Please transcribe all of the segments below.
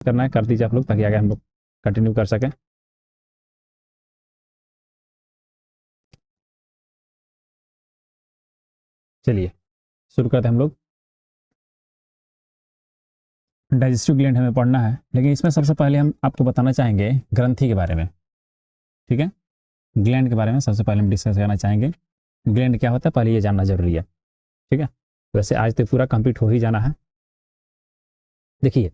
करना है कर दीजिए आप लोग, ताकि आगे हम लोग कंटिन्यू कर सकें। चलिए शुरू करते हैं हम लोग। डाइजेस्टिव ग्लैंड हमें पढ़ना है, लेकिन इसमें सबसे पहले हम आपको बताना चाहेंगे ग्रंथि के बारे में। ठीक है, ग्लैंड के बारे में सबसे पहले हम डिस्कस करना चाहेंगे। ग्लैंड क्या होता है पहले ये जानना जरूरी है। ठीक है, वैसे आज तो पूरा कंप्लीट हो ही जाना है। देखिए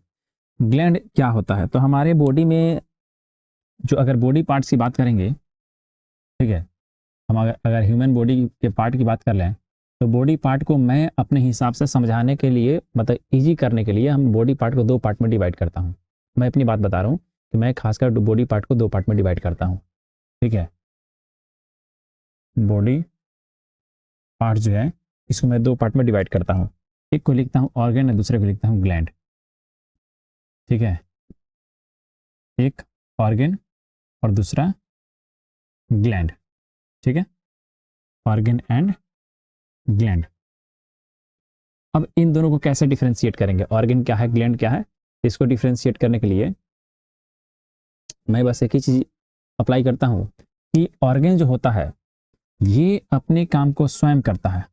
ग्लैंड क्या होता है, तो हमारे बॉडी में जो अगर बॉडी पार्ट्स की बात करेंगे, ठीक है, हम अगर ह्यूमन बॉडी के पार्ट की बात कर लें, तो बॉडी पार्ट को मैं अपने हिसाब से समझाने के लिए, मतलब ईजी करने के लिए, हम बॉडी पार्ट को दो पार्ट में डिवाइड करता हूँ। मैं अपनी बात बता रहा हूँ कि मैं खासकर बॉडी पार्ट को दो पार्ट में डिवाइड करता हूँ। ठीक है, बॉडी पार्ट जो है इसको मैं दो पार्ट में डिवाइड करता हूँ। एक को लिखता हूँ ऑर्गन और दूसरे को लिखता हूँ ग्लैंड। ठीक है, एक ऑर्गन और दूसरा ग्लैंड। ठीक है, ऑर्गन एंड ग्लैंड। अब इन दोनों को कैसे डिफरेंशिएट करेंगे, ऑर्गन क्या है ग्लैंड क्या है, इसको डिफरेंशिएट करने के लिए मैं बस एक ही चीज अप्लाई करता हूं कि ऑर्गन जो होता है ये अपने काम को स्वयं करता है।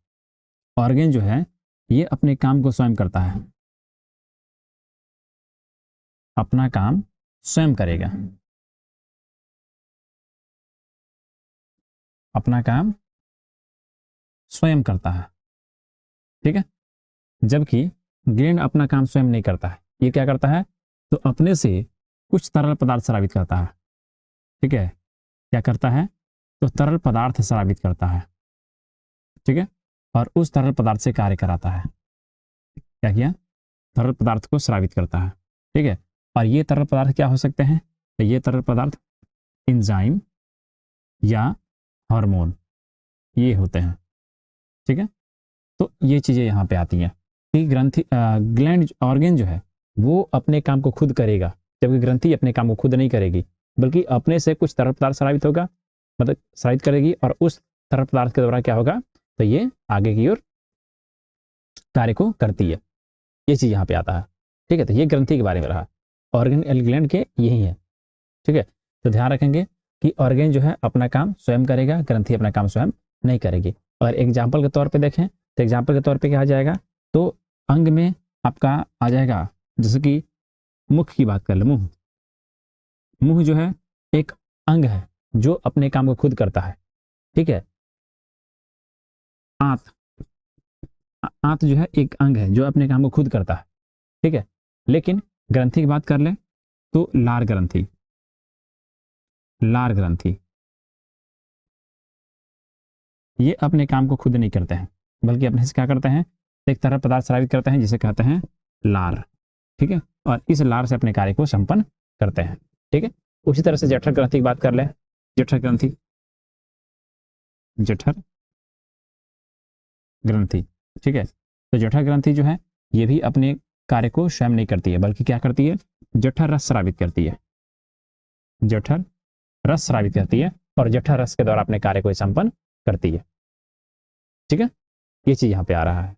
ऑर्गन जो है ये अपने काम को स्वयं करता है, अपना काम स्वयं करेगा, अपना काम स्वयं करता है। ठीक है, जबकि ग्लैंड अपना काम स्वयं नहीं करता है। ये क्या करता है, तो अपने से कुछ तरल पदार्थ स्रावित करता है। ठीक है, क्या करता है, तो तरल पदार्थ स्रावित करता है। ठीक है, और उस तरल पदार्थ से कार्य कराता है। क्या किया, तरल पदार्थ को स्रावित करता है। ठीक है, और ये तरल पदार्थ क्या हो सकते हैं, तो ये तरल पदार्थ एंजाइम या हार्मोन ये होते हैं। ठीक है, तो ये चीजें यहाँ पे आती हैं कि ग्रंथि ग्लैंड ऑर्गन जो है वो अपने काम को खुद करेगा, जबकि ग्रंथि अपने काम को खुद नहीं करेगी, बल्कि अपने से कुछ तरल पदार्थ स्रावित होगा, मतलब स्रावित करेगी, और उस तरल पदार्थ के द्वारा क्या होगा, तो ये आगे की ओर कार्य को करती है। ये चीज यहाँ पे आता है। ठीक है, तो ये ग्रंथि के बारे में रहा, ऑर्गन एंड ग्लैंड के यही है। ठीक है, तो ध्यान रखेंगे कि ऑर्गन जो है अपना काम स्वयं करेगा, ग्रंथि अपना काम स्वयं नहीं करेगी। और एग्जाम्पल के तौर पे देखें, तो एग्जाम्पल के तौर पे क्या आ जाएगा, तो अंग में आपका आ जाएगा, जैसे कि मुख की बात कर ले, मुंह। मुंह जो है एक अंग है जो अपने काम को खुद करता है। ठीक है, आंत, आंत जो है एक अंग है जो अपने काम को खुद करता है। ठीक है, लेकिन ग्रंथि की बात कर ले तो लार ग्रंथि, लार ग्रंथि ये अपने काम को खुद नहीं करते हैं, बल्कि अपने से क्या करते हैं, एक तरह पदार्थ स्रावित करते हैं जिसे कहते हैं लार। ठीक है, और इस लार से अपने कार्य को संपन्न करते हैं। ठीक है, उसी तरह से जठर ग्रंथि की बात कर ले, जठर ग्रंथि, जठर ग्रंथि। ठीक है, तो जठर ग्रंथि जो है ये भी अपने कार्य को स्वयं नहीं करती है, बल्कि क्या करती है, जठर रस स्रावित करती है, जठर रस स्रावित करती है, और जठर रस के द्वारा अपने कार्य को संपन्न करती है। ठीक है, ये चीज यहाँ पे आ रहा है।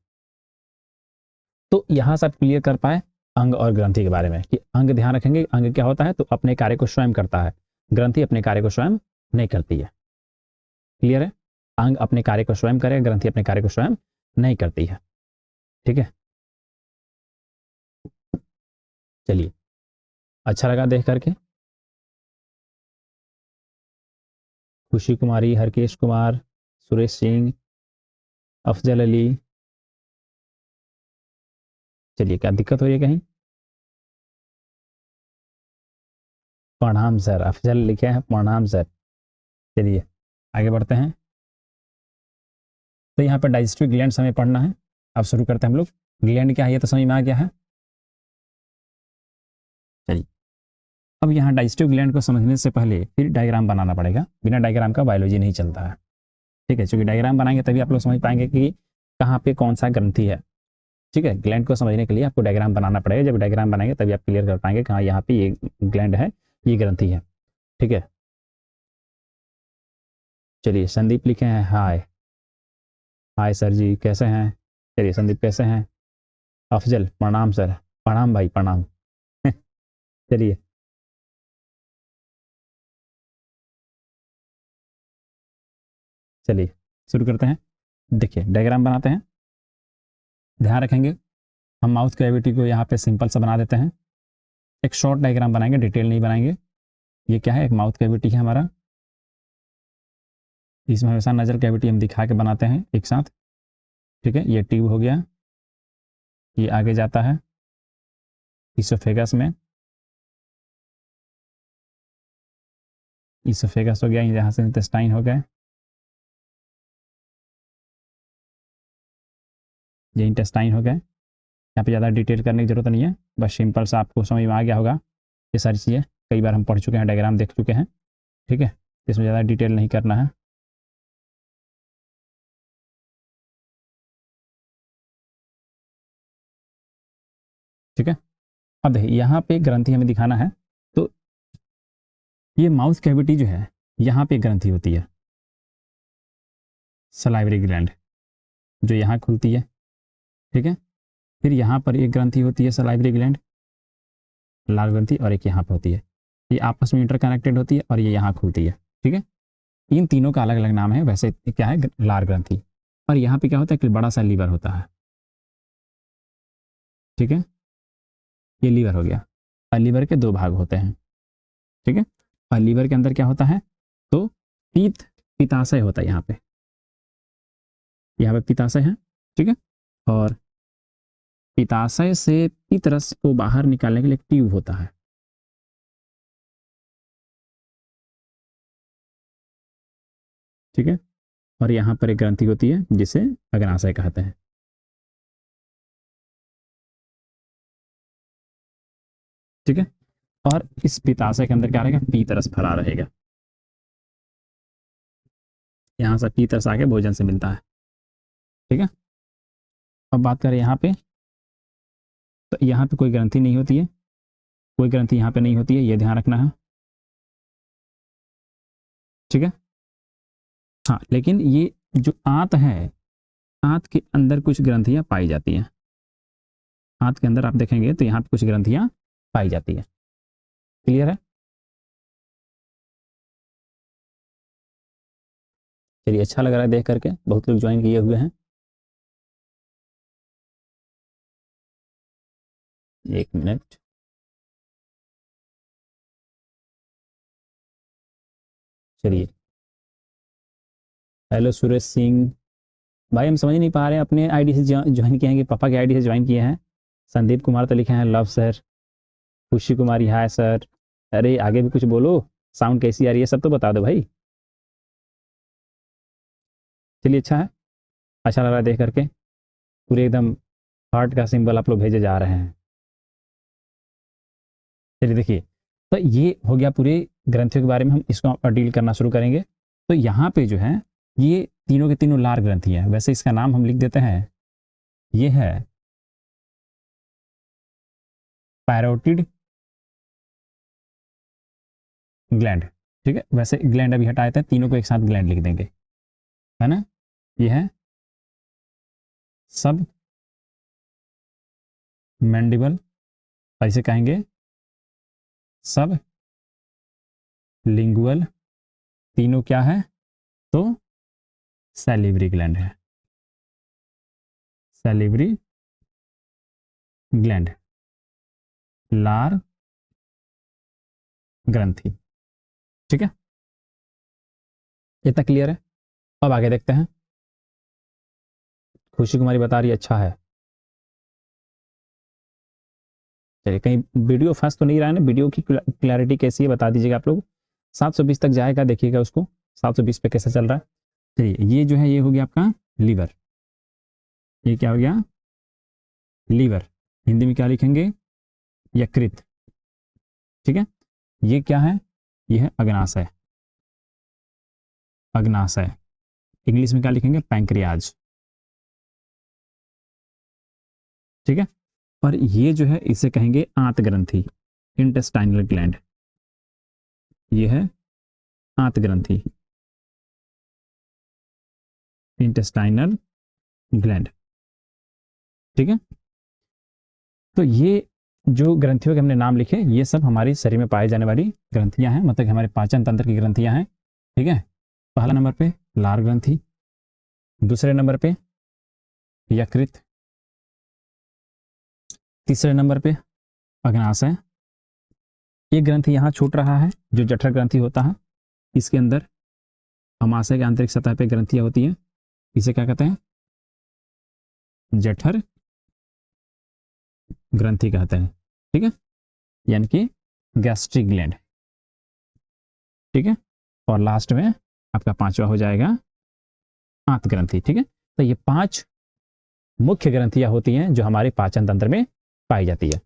तो यहां से आप क्लियर कर पाए अंग और ग्रंथि के बारे में कि अंग, ध्यान रखेंगे अंग क्या होता है, तो अपने कार्य को स्वयं करता है, ग्रंथि अपने कार्य को स्वयं नहीं करती है। क्लियर है, अंग अपने कार्य को स्वयं करेगा, ग्रंथि अपने कार्य को स्वयं नहीं करती है। ठीक है, चलिए अच्छा लगा देख करके। खुशी कुमारी, हरकेश कुमार, सुरेश सिंह, अफजल अली, चलिए क्या दिक्कत हो रही है कहीं, प्रणाम सर, अफजल लिखे हैं प्रणाम सर। चलिए आगे बढ़ते हैं। तो यहाँ पर डाइजेस्टिव ग्लैंड हमें पढ़ना है। अब शुरू करते हैं हम लोग। ग्लैंड क्या है ये तो समझ में आ गया है। चलिए अब यहाँ डाइजेस्टिव ग्लैंड को समझने से पहले फिर डायग्राम बनाना पड़ेगा, बिना डायग्राम का बायोलॉजी नहीं चलता है। ठीक है, क्योंकि डायग्राम बनाएंगे तभी आप लोग समझ पाएंगे कि कहाँ पे कौन सा ग्रंथि है। ठीक है, ग्लैंड को समझने के लिए आपको डायग्राम बनाना पड़ेगा, जब डायग्राम बनाएंगे तभी आप क्लियर कर पाएंगे कि हाँ यहाँ पे ये ग्लैंड है, ये ग्रंथि है। ठीक है, चलिए संदीप लिखे हैं हाय, हाय सर जी कैसे हैं, चलिए संदीप कैसे हैं, अफजल प्रणाम सर, प्रणाम भाई प्रणाम चलिए चलिए शुरू करते हैं। देखिए डायग्राम बनाते हैं, ध्यान रखेंगे हम माउथ कैविटी को यहाँ पे सिंपल सा बना देते हैं। एक शॉर्ट डायग्राम बनाएंगे, डिटेल नहीं बनाएंगे। ये क्या है, एक माउथ कैविटी है हमारा, इसमें हमेशा नज़र कैविटी हम दिखा के बनाते हैं एक साथ। ठीक है, ये ट्यूब हो गया, ये आगे जाता है इसोफेगस में, इसोफेगस हो गया, यहाँ से इंटेस्टाइन हो गए, ये इंटेस्टाइन हो गए। यहाँ पे ज़्यादा डिटेल करने की जरूरत नहीं है, बस सिंपल सा आपको समझ में आ गया होगा। ये सारी चीज़ें कई बार हम पढ़ चुके हैं, डायग्राम देख चुके हैं। ठीक है, इसमें ज़्यादा डिटेल नहीं करना है। ठीक है, अब देखिए यहाँ पे ग्रंथि हमें दिखाना है, तो ये माउथ कैविटी जो है यहाँ पे ग्रंथि होती है, सलाइवरी ग्लैंड, जो यहाँ खुलती है। ठीक है, फिर यहाँ पर एक ग्रंथि होती है सलाइवरी ग्लैंड, लाल ग्रंथि, और एक यहाँ पे होती है, ये आपस में इंटरकनेक्टेड होती है और ये यहाँ खुलती है। ठीक है, इन तीनों का अलग अलग नाम है, वैसे क्या है, लाल ग्रंथि। और यहाँ पे क्या होता है कि बड़ा सा लीवर होता है। ठीक है, ये लीवर हो गया, और लीवर के दो भाग होते हैं। ठीक है, और लीवर के अंदर क्या होता है, तो पित्ताशय होता है यहाँ पे पित्ताशय है। ठीक है, और पित्ताशय से पित्तरस को बाहर निकालने के लिए एक ट्यूब होता है। ठीक है, और यहाँ पर एक ग्रंथि होती है जिसे अग्नाशय कहते हैं। ठीक है, और इस पित्ताशय के अंदर क्या रहेगा, पीतरस भरा रहेगा, यहाँ से पीतरस आके भोजन से मिलता है। ठीक है, अब बात करें यहाँ पे, तो यहाँ पे कोई ग्रंथि नहीं होती है, कोई ग्रंथि यहाँ पे नहीं होती है, ये ध्यान रखना है। ठीक है, हाँ, लेकिन ये जो आंत है, आंत के अंदर कुछ ग्रंथियां पाई जाती हैं। आंत के अंदर आप देखेंगे तो यहाँ पे कुछ ग्रंथियां पाई जाती है। क्लियर है? चलिए, अच्छा लग रहा है देख करके, बहुत लोग ज्वाइन किए हुए हैं। एक मिनट, चलिए। हेलो सुरेश सिंह भाई, हम समझ नहीं पा रहे हैं, अपने आईडी से ज्वाइन किए हैं कि पापा के आईडी से ज्वाइन किए हैं? संदीप कुमार तो लिखे हैं लव सर, खुशी कुमारी हाय सर। अरे आगे भी कुछ बोलो, साउंड कैसी आ रही है सब तो बता दो भाई। चलिए, अच्छा है, अच्छा लग रहा है देख करके। पूरे एकदम हार्ट का सिंबल आप लोग भेजे जा रहे हैं। चलिए देखिए, तो ये हो गया पूरे ग्रंथियों के बारे में, हम इसको डील करना शुरू करेंगे। तो यहाँ पे जो है, ये तीनों के तीनों लार ग्रंथि हैं, वैसे इसका नाम हम लिख देते हैं, ये है पैरोटिड ग्लैंड। ठीक है, वैसे ग्लैंड अभी हटा देते हैं, तीनों को एक साथ ग्लैंड लिख देंगे, है ना। ये है सब मैंडिबल, और इसे कहेंगे सब लिंगुअल। तीनों क्या है, तो सैलिवरी ग्लैंड है, सैलिवरी ग्लैंड, लार ग्रंथि। ठीक है, इतना क्लियर है। अब आगे देखते हैं। खुशी कुमारी बता रही है अच्छा है। चलिए, कहीं वीडियो फंस तो नहीं रहा है ना, वीडियो की क्लैरिटी कैसी है बता दीजिएगा आप लोग। 720 तक जाएगा, देखिएगा उसको 720 पे कैसा चल रहा है। चलिए, ये जो है ये हो गया आपका लीवर। ये क्या हो गया, लीवर। हिंदी में क्या लिखेंगे, यकृत। ठीक है, ये क्या है, ये है अग्नाशय, अग्नाशय। इंग्लिश में क्या लिखेंगे, पैंक्रियाज। ठीक है, और ये जो है इसे कहेंगे आंत ग्रंथि, इंटेस्टाइनल ग्लैंड। ये है आंत ग्रंथि, इंटेस्टाइनल ग्लैंड। ठीक है, तो ये जो ग्रंथियों के हमने नाम लिखे ये सब हमारे शरीर में पाई जाने वाली ग्रंथियां हैं, मतलब हमारे पाचन तंत्र की ग्रंथियां हैं। ठीक है, पहला नंबर पे लार ग्रंथि, दूसरे नंबर पे यकृत, तीसरे नंबर पे अग्नाशय। ये ग्रंथि यहाँ छूट रहा है जो जठर ग्रंथि होता है, इसके अंदर अमाशय के आंतरिक सतह पे ग्रंथियां होती हैं, इसे क्या कहते हैं, जठर ग्रंथि कहते हैं। ठीक है, यानी कि गैस्ट्रिक ग्लैंड। ठीक है, और लास्ट में आपका पांचवा हो जाएगा आंत ग्रंथि। ठीक है, तो ये 5 मुख्य ग्रंथियां होती हैं जो हमारे पाचन तंत्र में पाई जाती है।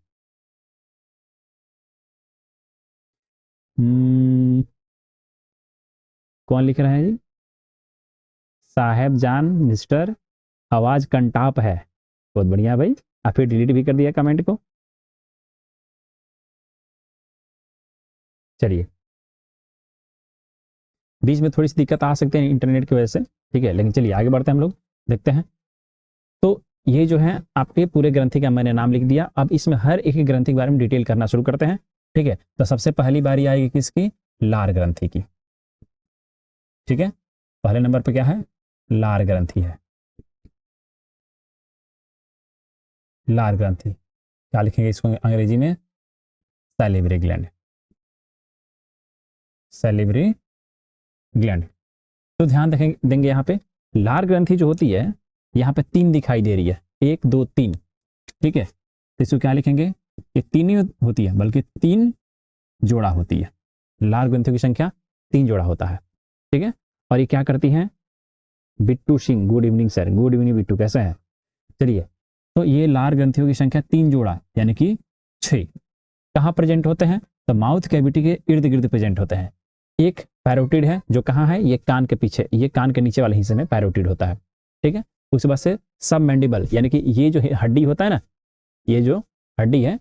कौन लिख रहा है जी? साहेब जान मिस्टर, आवाज कंटाप है। बहुत बढ़िया भाई, आप फिर डिलीट भी कर दिया कमेंट को। चलिए, बीच में थोड़ी सी दिक्कत आ सकते हैं इंटरनेट की वजह से, ठीक है, लेकिन चलिए आगे बढ़ते हैं, हम लोग देखते हैं। तो ये जो है आपके पूरे ग्रंथि का मैंने नाम लिख दिया। अब इसमें हर एक ग्रंथि के बारे में डिटेल करना शुरू करते हैं। ठीक है, तो सबसे पहली बारी आएगी किसकी? लार ग्रंथि की। ठीक है, पहले नंबर पे क्या है? लार ग्रंथि है। लार ग्रंथि क्या लिखेंगे इसको अंग्रेजी में? Salivary gland. Salivary gland. तो ध्यान देंगे यहाँ पे लार ग्रंथि जो होती है यहाँ पे 3 दिखाई दे रही है, 1 2 3। ठीक है, तो इसको क्या लिखेंगे? ये 3 ही होती है, बल्कि 3 जोड़ा होती है। लार ग्रंथियों की संख्या 3 जोड़ा होता है। ठीक है, और ये क्या करती हैं? Bittu Singh, good evening sir. Good evening Bittu, कैसे हैं? चलिए, तो ये लार ग्रंथियों की संख्या 3 जोड़ा यानी कि 6 कहाँ प्रेजेंट होते हैं? तो माउथ कैविटी के इर्द गिर्द प्रेजेंट होते हैं। एक पैरोटिड है जो कहाँ है? ये कान के पीछे, ये कान के नीचे वाले हिस्से में पैरोटिड होता है। ठीक है, उसके बाद से सब मैंडिबल, यानी कि ये जो हड्डी होता है ना, ये जो हड्डी है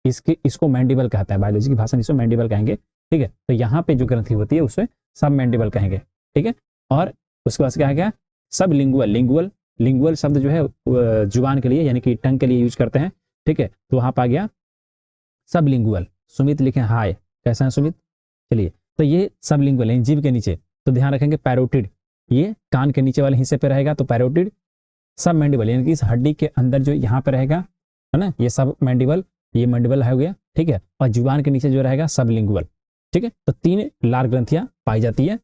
इसको मैंडिबल कहता है, बायोलॉजी की भाषा में इसको मैंडिबल कहेंगे। ठीक है, तो यहाँ पे जो ग्रंथि होती है उसे सब मैंडिबल कहेंगे। ठीक है, और उसके बाद क्या है? क्या सब लिंगुअल। लिंगुअल शब्द जो है जुबान के लिए यानी कि टंग के लिए यूज करते हैं। ठीक है, तो वहां पर आ गया सब लिंगुअल। सुमित लिखे हाय, कैसा है सुमित? चलिए, तो ये सब लिंगुअल यानी जीभ के नीचे, तो ध्यान रखेंगे पैरोटिड ये कान के नीचे वाले हिस्से पे रहेगा, तो पैरोटिड। सब मैंडिबल यानी कि इस हड्डी के अंदर जो यहाँ पे रहेगा, है ना, ये सब मैंडिबल, ये मैंडिबल हो गया। ठीक है, और जुबान के नीचे जो रहेगा सब लिंगुअल। ठीक है, तो 3 लार ग्रंथियां पाई जाती है,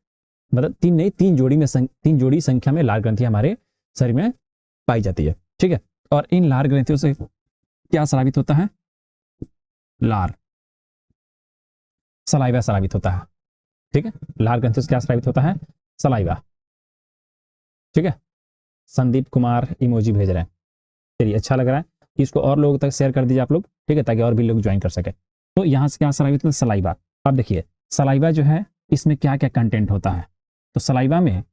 मतलब 3 नहीं, 3 जोड़ी संख्या में लार ग्रंथियां हमारे शरीर में पाई जाती है। ठीक है, और इन लार ग्रंथियों से क्या स्रावित होता है? लार, सलाइवा स्रावित होता है। ठीक है, लार ग्रंथियों से क्या स्रावित होता है? सलाइवा। ठीक है, संदीप कुमार इमोजी भेज रहे हैं, चलिए अच्छा लग रहा है। इसको और लोगों तक शेयर कर दीजिए आप लोग, ठीक है, ताकि और भी लोग ज्वाइन कर सके। तो यहाँ से क्या स्रावित होता है? सलाइवा। अब देखिए सलाइवा जो है इसमें क्या क्या कंटेंट होता है? तो सलाइवा में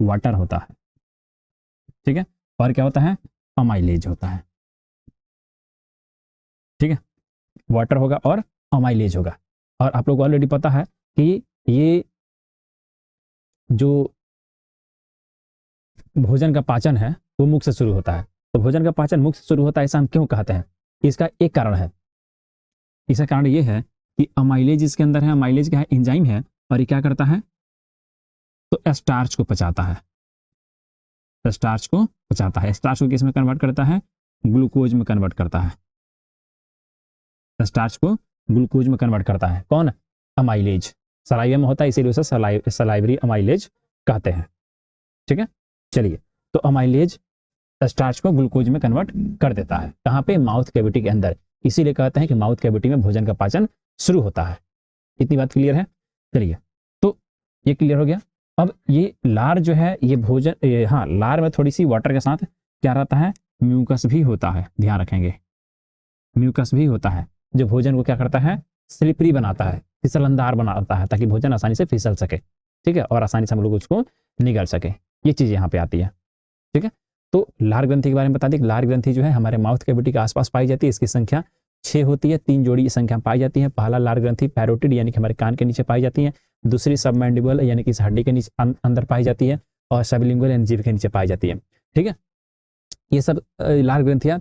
वाटर होता है। ठीक है, और क्या होता है? अमाइलेज होता है। ठीक है, वाटर होगा और अमाइलेज होगा। और आप लोग को ऑलरेडी पता है कि ये जो भोजन का पाचन है वो मुख से शुरू होता है। तो भोजन का पाचन मुख से शुरू होता है, ऐसा हम क्यों कहते हैं? इसका एक कारण है। इसका कारण ये है कि अमाइलेज इसके अंदर है। अमाइलेज क्या है? एंजाइम है, और ये क्या करता है? तो स्टार्च को पचाता है। स्टार्च को पचाता है। स्टार्च को किस में कन्वर्ट करता है? ग्लूकोज में कन्वर्ट करता है। स्टार्च को ग्लूकोज में कन्वर्ट करता है कौन? अमाइलेज। सलाइवा में होता है, इसीलिए उसे सलाइवरी अमाइलेज कहते हैं। ठीक है, चलिए, तो अमाइलेज स्टार्च को ग्लूकोज में कन्वर्ट कर देता है। कहाँ पे? माउथ कैविटी के अंदर। इसीलिए कहते हैं कि माउथ कैविटी में भोजन का पाचन शुरू होता है। इतनी बात क्लियर है? चलिए, तो ये क्लियर हो गया। अब ये लार जो है ये भोजन, हाँ, लार में थोड़ी सी वाटर के साथ क्या रहता है? म्यूकस भी होता है, ध्यान रखेंगे। म्यूकस भी होता है जो भोजन को क्या करता है? स्लिपरी बनाता है, फिसलनदार बनाता है, ताकि भोजन आसानी से फिसल सके। ठीक है, और आसानी से हम लोग उसको निगल सके। ये चीज यहाँ पे आती है। ठीक है, तो लार ग्रंथि के बारे में बता दें। लार ग्रंथि जो है हमारे माउथ कैविटी के आसपास पाई जाती है। इसकी संख्या 6 होती है, 3 जोड़ी संख्या पाई जाती है। पहला लार ग्रंथि पैरोटिड यानी कि हमारे कान के नीचे पाई जाती है। दूसरी सबमैंडिबल यानी कि इस हड्डी के नीचे अंदर पाई जाती है। और सबलिंगुअल यानी जीभ के नीचे पाई जाती है। ठीक है, ये सब लार ग्रंथियां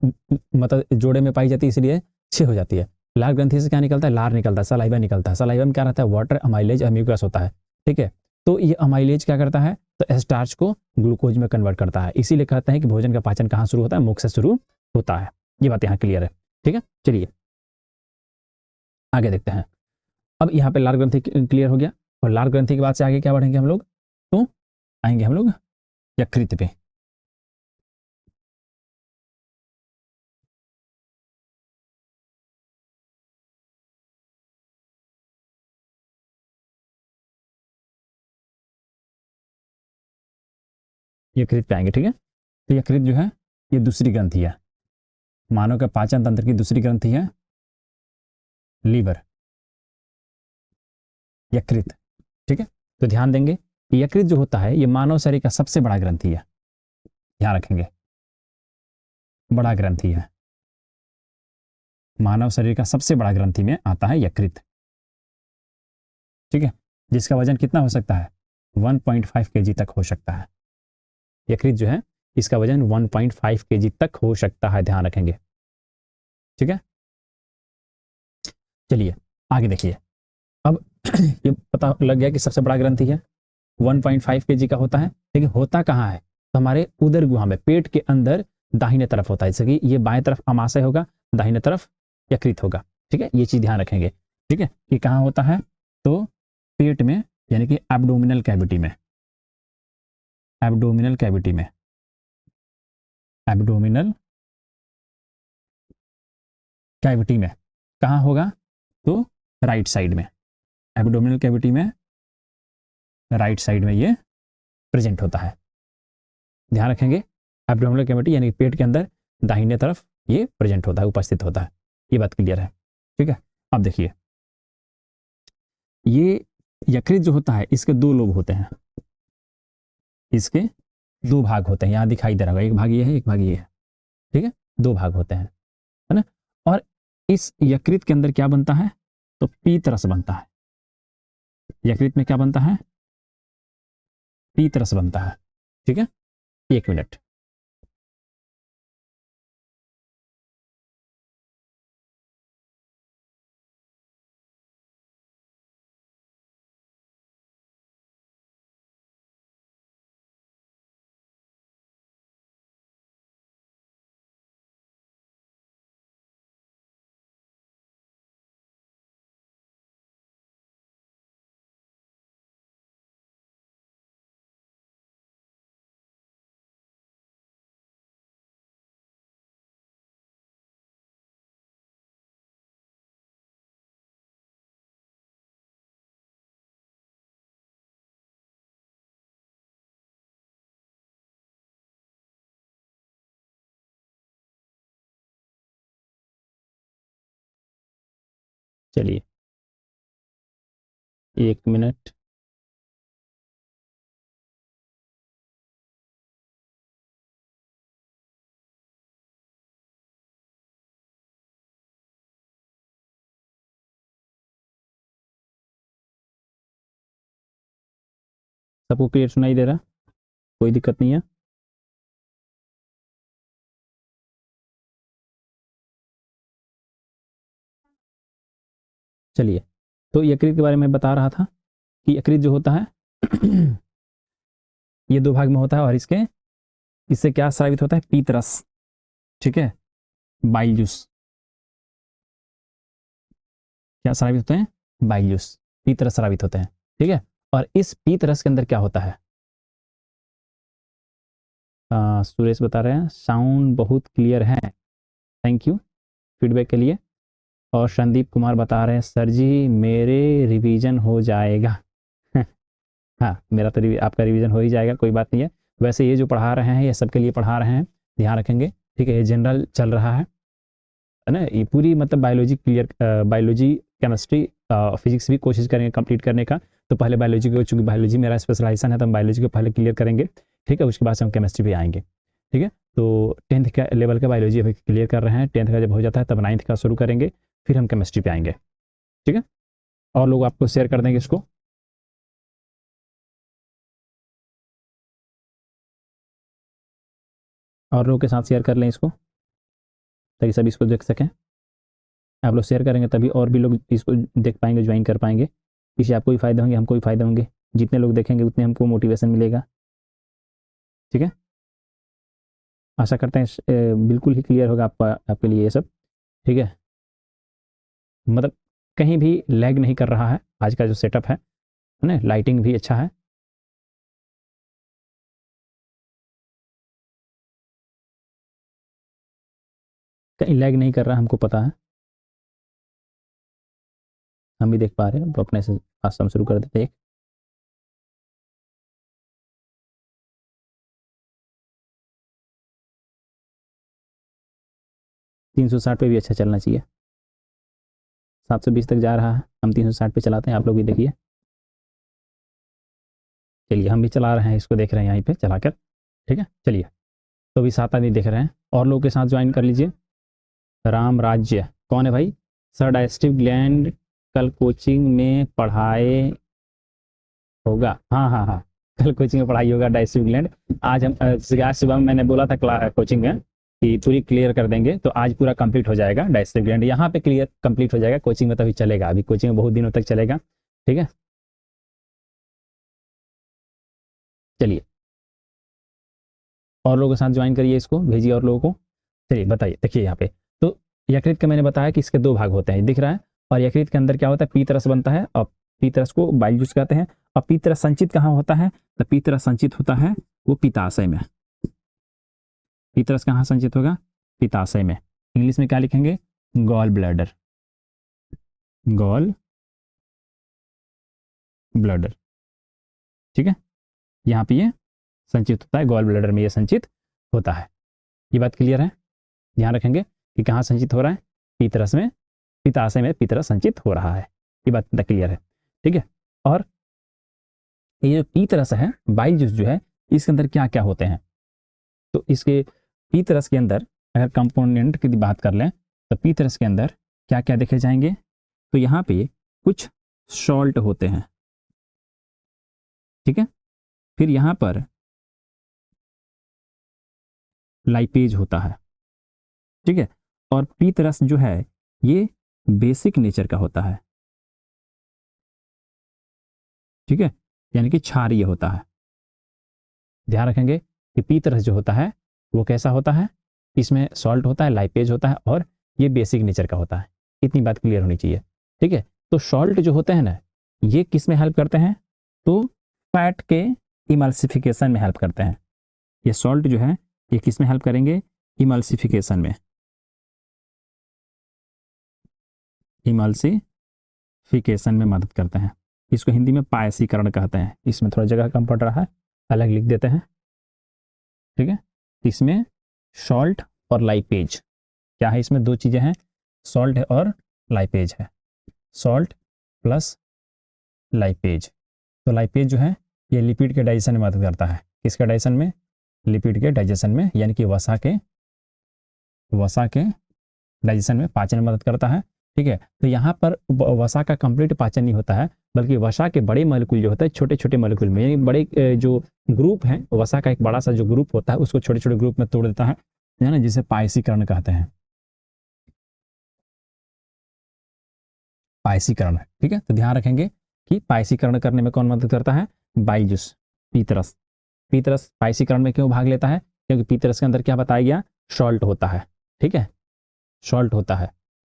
मतलब जोड़े में पाई जाती है, इसलिए 6 हो जाती है। लार ग्रंथि से क्या निकलता है? लार निकलता है, सलाइवा निकलता है। सलाइवा में क्या रहता है? वाटर, अमाइलेज और म्यूकस होता है। ठीक है, तो ये अमाइलेज क्या करता है? तो स्टार्च को ग्लूकोज में कन्वर्ट करता है। इसीलिए कहते हैं कि भोजन का पाचन कहाँ शुरू होता है? मुख से शुरू होता है। ये बात यहाँ क्लियर है। ठीक है, चलिए आगे देखते हैं। अब यहाँ पे लार ग्रंथि क्लियर हो गया, और लार ग्रंथि के बाद से आगे क्या बढ़ेंगे हम लोग? तो आएंगे हम लोग यकृत पे। यकृत पे आएंगे। ठीक है, तो यकृत जो है ये दूसरी ग्रंथि है, मानव के पाचन तंत्र की दूसरी ग्रंथि है लीवर, यकृत। ठीक है, तो ध्यान देंगे कि यकृत जो होता है ये मानव शरीर का सबसे बड़ा ग्रंथि है, ध्यान रखेंगे, बड़ा ग्रंथि है। मानव शरीर का सबसे बड़ा ग्रंथि में आता है यकृत। ठीक है, जिसका वजन कितना हो सकता है? 1.5 kg तक हो सकता है। यकृत जो है इसका वजन 1.5 kg तक हो सकता है, ध्यान रखेंगे। ठीक है, चलिए आगे देखिए। अब ये पता लग गया कि सबसे बड़ा ग्रंथि है, 1.5 kg का होता है। लेकिन होता कहाँ है? तो हमारे उदर गुहा में, पेट के अंदर दाहिने तरफ होता है। जैसे कि ये बाएं तरफ अमाशय होगा, दाहिने तरफ यकृत होगा। ठीक है, ये चीज ध्यान रखेंगे। ठीक है, कि कहाँ होता है? तो पेट में, यानी कि एब्डोमिनल कैविटी में, एब्डोमिनल कैविटी में, एब्डोमिनल कैविटी में कहाँ होगा? तो राइट साइड में, एब्डोमिनल कैविटी में राइट साइड में ये प्रेजेंट होता है। ध्यान रखेंगे, एब्डोमिनल कैविटी यानी पेट के अंदर दाहिने तरफ ये प्रेजेंट होता है, उपस्थित होता है। ये बात क्लियर है। ठीक है, अब देखिए, ये यकृत जो होता है इसके दो लोब होते हैं, इसके दो भाग होते हैं, यहां दिखाई दे रहा होगा, एक भाग ये है, एक भाग ये है। ठीक है, दो भाग होते हैं, है ना। और इस यकृत के अंदर क्या बनता है? तो पीत रस बनता है। यकृत में क्या बनता है? पीत रस बनता है। ठीक है, 1 मिनट। चलिए 1 मिनट। सबको क्लियर सुनाई दे रहा? कोई दिक्कत नहीं है? चलिए, तो यकृत के बारे में बता रहा था कि यकृत जो होता है ये दो भाग में होता है, और इससे क्या स्रावित होता है? पीत रस। ठीक है, बाइल जूस। क्या स्रावित होते हैं? बाइल जूस, पीत रस स्रावित होते हैं। ठीक है, और इस पीत रस के अंदर क्या होता है? सुरेश बता रहे हैं साउंड बहुत क्लियर है, थैंक यू फीडबैक के लिए। और संदीप कुमार बता रहे हैं सर जी मेरे रिवीजन हो जाएगा। हाँ, मेरा तो आपका रिवीजन हो ही जाएगा, कोई बात नहीं है। वैसे ये जो पढ़ा रहे हैं ये सबके लिए पढ़ा रहे हैं, ध्यान रखेंगे। ठीक है, ये जनरल चल रहा है ना। ये पूरी मतलब biology clear, biology, chemistry, physics भी कोशिश करेंगे कंप्लीट करने का। तो पहले बायोलॉजी को, चूंकि बायोलॉजी मेरा स्पेशलाइजेशन है तो हम बायोलॉजी को पहले क्लियर करेंगे। ठीक है, उसके बाद से हम केमिस्ट्री पे आएंगे। ठीक है, तो 10th का लेवल का बायोलॉजी अभी क्लियर कर रहे हैं, 10th का जब हो जाता है तब 9th का शुरू करेंगे, फिर हम केमिस्ट्री पे आएंगे। ठीक है, और लोग आपको शेयर कर देंगे इसको। और लोगों के साथ शेयर कर लें इसको, ताकि सभी इसको देख सकें। आप लोग शेयर करेंगे तभी और भी लोग इसको देख पाएंगे, ज्वाइन कर पाएंगे। इससे आपको भी फायदा होंगे, हमको भी फायदा होंगे। जितने लोग देखेंगे उतने हमको मोटिवेशन मिलेगा। ठीक है, आशा करते हैं बिल्कुल ही क्लियर होगा आपके लिए ये सब। ठीक है, मतलब कहीं भी लैग नहीं कर रहा है आज का जो सेटअप है ना, लाइटिंग भी अच्छा है। कहीं लैग नहीं कर रहा, हमको पता है, हम भी देख पा रहे हैं। तो अपने से आसान शुरू कर देते हैं। 360 पे भी अच्छा चलना चाहिए। 720 तक जा रहा है, हम 360 पे चलाते हैं, आप लोग भी देखिए। चलिए, हम भी चला रहे हैं, इसको देख रहे हैं यहीं पे चलाकर। ठीक है, चलिए। तो अभी 7 आदमी देख रहे हैं, और लोग के साथ ज्वाइन कर लीजिए। राम राज्य कौन है भाई? सर डाइजेस्टिव ग्लैंड कल कोचिंग में पढ़ाए होगा। हाँ हाँ हाँ, कल कोचिंग में पढ़ाई होगा डाइजेस्टिव ग्लैंड। आज हम आज सुबह में मैंने बोला था कोचिंग में कि पूरी क्लियर कर देंगे, तो आज पूरा कंप्लीट हो जाएगा डाइजेस्टिव ग्लैंड। यहाँ पे क्लियर कंप्लीट हो जाएगा, कोचिंग में तभी चलेगा, अभी कोचिंग में बहुत दिनों तक चलेगा। ठीक है, चलिए और लोगों के साथ ज्वाइन करिए, इसको भेजिए और लोगों को। चलिए बताइए, देखिए यहाँ पे तो यकृत का मैंने बताया कि इसके 2 भाग होते हैं, दिख रहा है। और यकृत के अंदर क्या होता है, पीतरस बनता है, और पीतरस को बाइल जूस कहते हैं। और पीतरस संचित कहाँ होता है? तो पीतरस संचित होता है वो पिताशय में। पीतरस कहाँ संचित होगा? पिताशय में। इंग्लिश में क्या लिखेंगे? Gall bladder. Gall bladder. ठीक है, यहाँ पे ये संचित होता है, गॉल ब्लैडर में ये संचित होता है। ये बात क्लियर है? ध्यान रखेंगे कि कहाँ संचित हो रहा है? पीतरस में, पिताशय में पीतरस संचित हो रहा है। ये बात क्लियर है? ठीक है, और ये जो पीतरस है, बाइल जूस जो है, इसके अंदर क्या क्या होते हैं? तो इसके पीतरस के अंदर अगर कंपोनेंट की बात कर लें, तो पीतरस के अंदर क्या क्या देखे जाएंगे? तो यहाँ पे कुछ सॉल्ट होते हैं। ठीक है, फिर यहाँ पर लाइपेज होता है। ठीक है, और पीतरस जो है ये बेसिक नेचर का होता है। ठीक है, यानी कि क्षारीय होता है। ध्यान रखेंगे कि पीतरस जो होता है वो कैसा होता है? इसमें सॉल्ट होता है, लाइपेज होता है, और ये बेसिक नेचर का होता है। इतनी बात क्लियर होनी चाहिए। ठीक है, तो सॉल्ट जो होते हैं ना, ये किस में हेल्प करते हैं? तो फैट के इमल्सिफिकेशन में हेल्प करते हैं। ये सॉल्ट जो है ये किस में हेल्प करेंगे? इमल्सिफिकेशन में। इमल्सिफिकेशन में मदद करते हैं। इसको हिंदी में पायसीकरण कहते हैं। इसमें थोड़ा जगह कम पड़ रहा है, अलग लिख देते हैं। ठीक है, इसमें सॉल्ट और लाइपेज क्या है? इसमें 2 चीजें हैं, सॉल्ट है और लाइपेज है। Salt plus lipase. तो लाइपेज जो है ये लिपिड के डाइजेशन में मदद करता है। किसके डाइजेशन में? लिपिड के डाइजेशन में, यानी कि वसा के डाइजेशन में, पाचन में मदद करता है। ठीक है, तो यहाँ पर वसा का कंप्लीट पाचन नहीं होता है, बल्कि वसा के बड़े मॉलिक्यूल जो होता है, छोटे छोटे मॉलिक्यूल में, यानी बड़े जो ग्रुप है, वसा का एक बड़ा सा जो ग्रुप होता है उसको छोटे छोटे ग्रुप में तोड़ देता है ना, जिसे पायसीकरण कहते हैं। पायसीकरण। ठीक है, तो ध्यान रखेंगे कि पायसीकरण करने में कौन मदद करता है? Bile juice, पीतरस। पीतरस पायसीकरण में क्यों भाग लेता है? क्योंकि पीतरस के अंदर क्या बताया गया? सॉल्ट होता है। ठीक है, सॉल्ट होता है,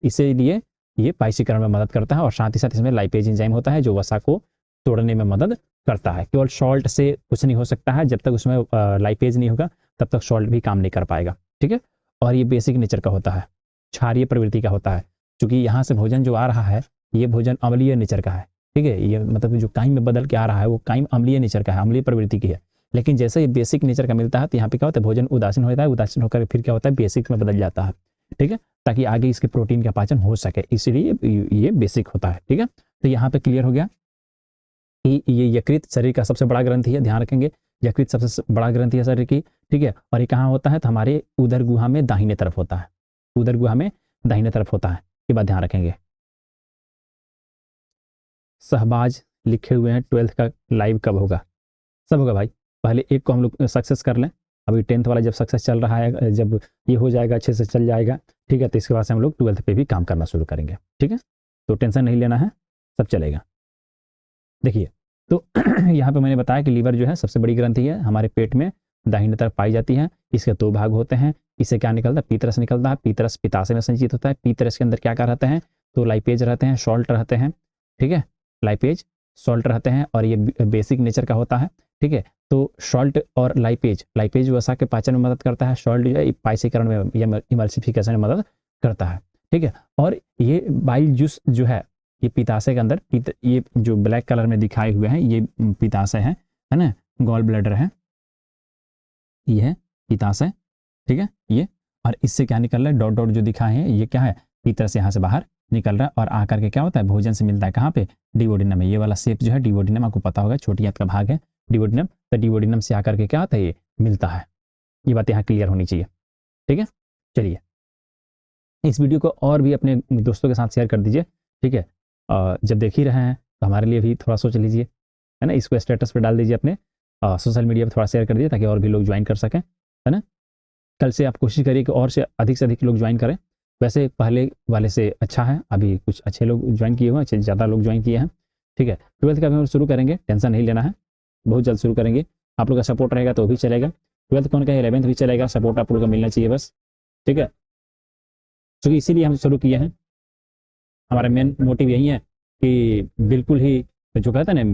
इसीलिए ये पायसीकरण में मदद करता है। और साथ ही साथ इसमें लाइपेज एंजाइम होता है जो वसा को तोड़ने में मदद करता है। केवल सॉल्ट से कुछ नहीं हो सकता है, जब तक उसमें लाइपेज नहीं होगा तब तक सॉल्ट भी काम नहीं कर पाएगा। ठीक है, और ये बेसिक नेचर का होता है, क्षारीय प्रवृत्ति का होता है। क्योंकि यहाँ से भोजन जो आ रहा है ये भोजन अम्लीय नेचर का है। ठीक है, ये मतलब जो काइम में बदल के आ रहा है वो काइम अम्लीय नेचर का है, अम्लीय प्रवृत्ति की है। लेकिन जैसे ये बेसिक नेचर का मिलता है तो यहाँ पे क्या होता है? भोजन उदासीन होता है, उदासीन होकर फिर क्या होता है? बेसिक में बदल जाता है। ठीक है, ताकि आगे इसके प्रोटीन का पाचन हो सके, इसलिए ये बेसिक होता है। ठीक है, तो यहाँ पे क्लियर हो गया कि ये यकृत शरीर का सबसे बड़ा ग्रंथि है। ध्यान रखेंगे, यकृत सबसे बड़ा ग्रंथि है शरीर की। ठीक है, और ये कहाँ होता है? तो हमारे उदर गुहा में दाहिने तरफ होता है। उदर गुहा में दाहिने तरफ होता है, ये बात ध्यान रखेंगे। शहबाज लिखे हुए हैं 12th का लाइव कब होगा? सब होगा भाई, पहले एक को हम लोग सक्सेस कर लें, अभी 10th वाला जब सक्सेस चल रहा है, जब ये हो जाएगा, अच्छे से चल जाएगा, ठीक है, तो इसके बाद से हम लोग 12th पे भी काम करना शुरू करेंगे। ठीक है, तो टेंशन नहीं लेना है, सब चलेगा। देखिए, तो यहाँ पे मैंने बताया कि लीवर जो है सबसे बड़ी ग्रंथि है, हमारे पेट में दाहिने तरफ पाई जाती है। इसके 2 भाग होते हैं। इससे क्या निकलता है? पीतरस निकलता है। पीतरस पित्ताशय में संचित होता है। पीतरस के अंदर क्या क्या रहते हैं? तो लाइपेज रहते हैं, सॉल्ट रहते हैं। ठीक है, लाइपेज सॉल्ट रहते हैं और ये बेसिक नेचर का होता है। ठीक है, तो सॉल्ट और लाइपेज वसा के पाचन में मदद करता है, सॉल्ट जो है पाइसीकरण में या इमल्सिफिकेशन में मदद करता है। ठीक है, और ये बाइल जूस जो है ये पित्ताशय के अंदर, ये जो ब्लैक कलर में दिखाए हुए हैं ये पित्ताशय है ना, गॉल ब्लैडर है, ये है पित्ताशय। ठीक है, ये, और इससे क्या निकल रहा है? डॉट डॉट जो दिखाए हैं ये क्या है? पीतरस यहाँ से बाहर निकल रहा है और आकर के क्या होता है? भोजन से मिलता है कहाँ पे? डिवोडिनम में। ये वाला शेप जो है डिवोडिनम, आपको पता होगा, छोटी आंत का भाग है डिवोडिनम, तो डिवोडिनम से आकर के क्या होता है? ये मिलता है। ये बात यहाँ क्लियर होनी चाहिए। ठीक है, चलिए इस वीडियो को और भी अपने दोस्तों के साथ शेयर कर दीजिए। ठीक है, जब देख ही रहे हैं तो हमारे लिए भी थोड़ा सोच लीजिए, है ना। इसको स्टेटस पे डाल दीजिए, अपने सोशल मीडिया पे थोड़ा शेयर कर दीजिए ताकि और भी लोग ज्वाइन कर सकें, है ना। कल से आप कोशिश करिए कि और से अधिक लोग ज्वाइन करें। वैसे पहले वाले से अच्छा है, अभी कुछ अच्छे लोग ज्वाइन किए हुए हैं, अच्छे ज़्यादा लोग ज्वाइन किए हैं। ठीक है, 12th का भी हम शुरू करेंगे, टेंशन नहीं लेना है, बहुत जल्द शुरू करेंगे। आप लोग का सपोर्ट रहेगा तो भी चलेगा। 12th कौन का 11th भी चलेगा, सपोर्ट आप लोग का मिलना चाहिए बस। ठीक है, क्योंकि इसीलिए हम शुरू किए हैं। हमारा मेन मोटिव यही है कि बिल्कुल ही जो कहता है ना,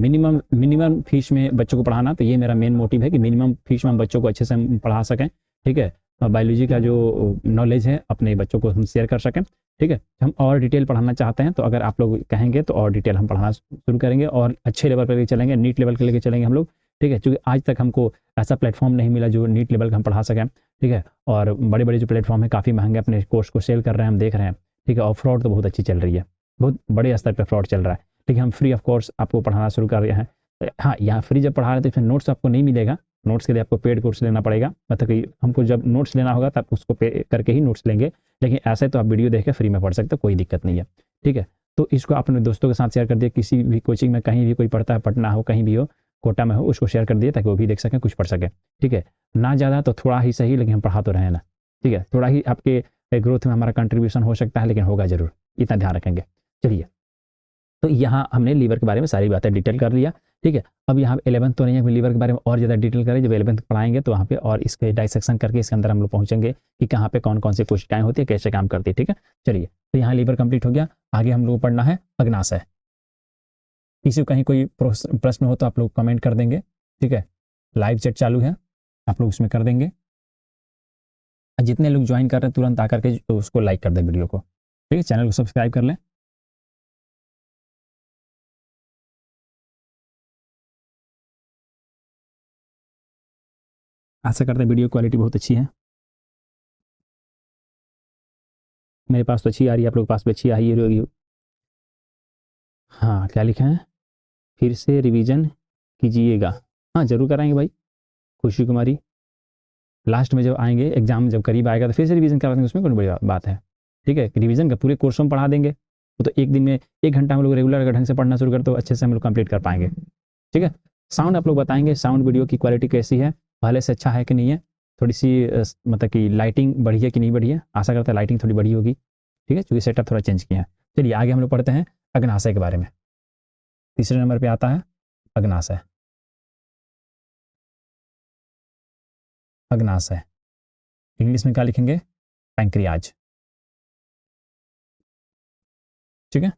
मिनिमम फीस में बच्चों को पढ़ाना, तो ये मेरा मेन मोटिव है कि मिनिमम फीस में हम बच्चों को अच्छे से हम पढ़ा सकें। ठीक है, बायोलॉजी का जो नॉलेज है अपने बच्चों को हम शेयर कर सकें। ठीक है, हम और डिटेल पढ़ाना चाहते हैं तो अगर आप लोग कहेंगे तो और डिटेल हम पढ़ाना शुरू करेंगे और अच्छे लेवल पर लेके चलेंगे, नीट लेवल के लेके चलेंगे हम लोग। ठीक है, क्योंकि आज तक हमको ऐसा प्लेटफॉर्म नहीं मिला जो नीट लेवल का हम पढ़ा सकें। ठीक है, और बड़े बड़े जो प्लेटफॉर्म है काफ़ी महंगे अपने कोर्स को सेल कर रहे हैं, हम देख रहे हैं। ठीक है, और फ्रॉड तो बहुत अच्छी चल रही है, बहुत बड़े स्तर पर फ्रॉड चल रहा है। लेकिन हम फ्री ऑफ कोर्स आपको पढ़ाना शुरू कर रहे हैं। हाँ, यहाँ फ्री जब पढ़ा रहे थे फिर नोट्स आपको नहीं मिलेगा, नोट्स के लिए आपको पेड कोर्स लेना पड़ेगा, मतलब कि हमको जब नोट्स लेना होगा तब उसको पे करके ही नोट्स लेंगे। लेकिन ऐसे तो आप वीडियो देख के फ्री में पढ़ सकते हो, कोई दिक्कत नहीं है। ठीक है, तो इसको अपने दोस्तों के साथ शेयर कर दिए, किसी भी कोचिंग में कहीं भी कोई पढ़ता है, पटना हो, कहीं भी हो, कोटा में हो, उसको शेयर कर दिए ताकि वो भी देख सकें, कुछ पढ़ सकें। ठीक है, ना ज़्यादा तो थोड़ा ही सही, लेकिन हम पढ़ा तो रहे हैं ना। ठीक है, थोड़ा ही आपके ग्रोथ में हमारा कंट्रीब्यूशन हो सकता है, लेकिन होगा जरूर, इतना ध्यान रखेंगे। चलिए, तो यहाँ हमने लीवर के बारे में सारी बातें डिटेल कर लिया। ठीक है, अब यहाँ 11th तो नहीं है, लीवर के बारे में और ज़्यादा डिटेल करें, जब 11th पढ़ाएंगे तो वहाँ पे और इसके डाइसेक्शन करके इसके अंदर हम लोग पहुँचेंगे कि कहाँ पे कौन कौन सी कोशिकाएं होती है, कैसे काम करती है। ठीक है, चलिए, तो यहाँ लीवर कंप्लीट हो गया। आगे हम लोग पढ़ना है अग्नाशय। किसी को कहीं कोई प्रश्न हो तो आप लोग कमेंट कर देंगे। ठीक है, लाइव चैट चालू है, आप लोग उसमें कर देंगे। जितने लोग ज्वाइन कर रहे हैं तुरंत आकर के उसको लाइक कर दें वीडियो को। ठीक है, चैनल को सब्सक्राइब कर लें। आशा करते हैं वीडियो क्वालिटी बहुत अच्छी है, मेरे पास तो अच्छी आ रही है, आप लोग के पास भी अच्छी आ रही होगी। हाँ, क्या लिखा है? फिर से रिवीजन कीजिएगा। हाँ, जरूर कराएंगे भाई, खुशी कुमारी। लास्ट में जब आएंगे, एग्जाम जब करीब आएगा तो फिर से रिवीजन करवा देंगे, उसमें कोई बड़ी बात है। ठीक है, रिवीजन का पूरे कोर्स में पढ़ा देंगे, वो तो एक दिन में 1 घंटा हम लोग रेगुलर अगर ढंग से पढ़ना शुरू कर तो अच्छे से हम लोग कंप्लीट कर पाएंगे। ठीक है, साउंड आप लोग बताएंगे, साउंड वीडियो की क्वालिटी कैसी है, पहले से अच्छा है कि नहीं है, थोड़ी सी मतलब कि लाइटिंग बढ़ी है कि नहीं बढ़ी है। आशा करता है लाइटिंग थोड़ी बढ़ी होगी। ठीक है, क्योंकि सेटअप थोड़ा चेंज किया है। चलिए आगे हम लोग पढ़ते हैं अग्नाशय के बारे में। तीसरे नंबर पे आता है अग्नाशय। अग्नाशय इंग्लिश में क्या लिखेंगे? पैंक्रियाज। ठीक है,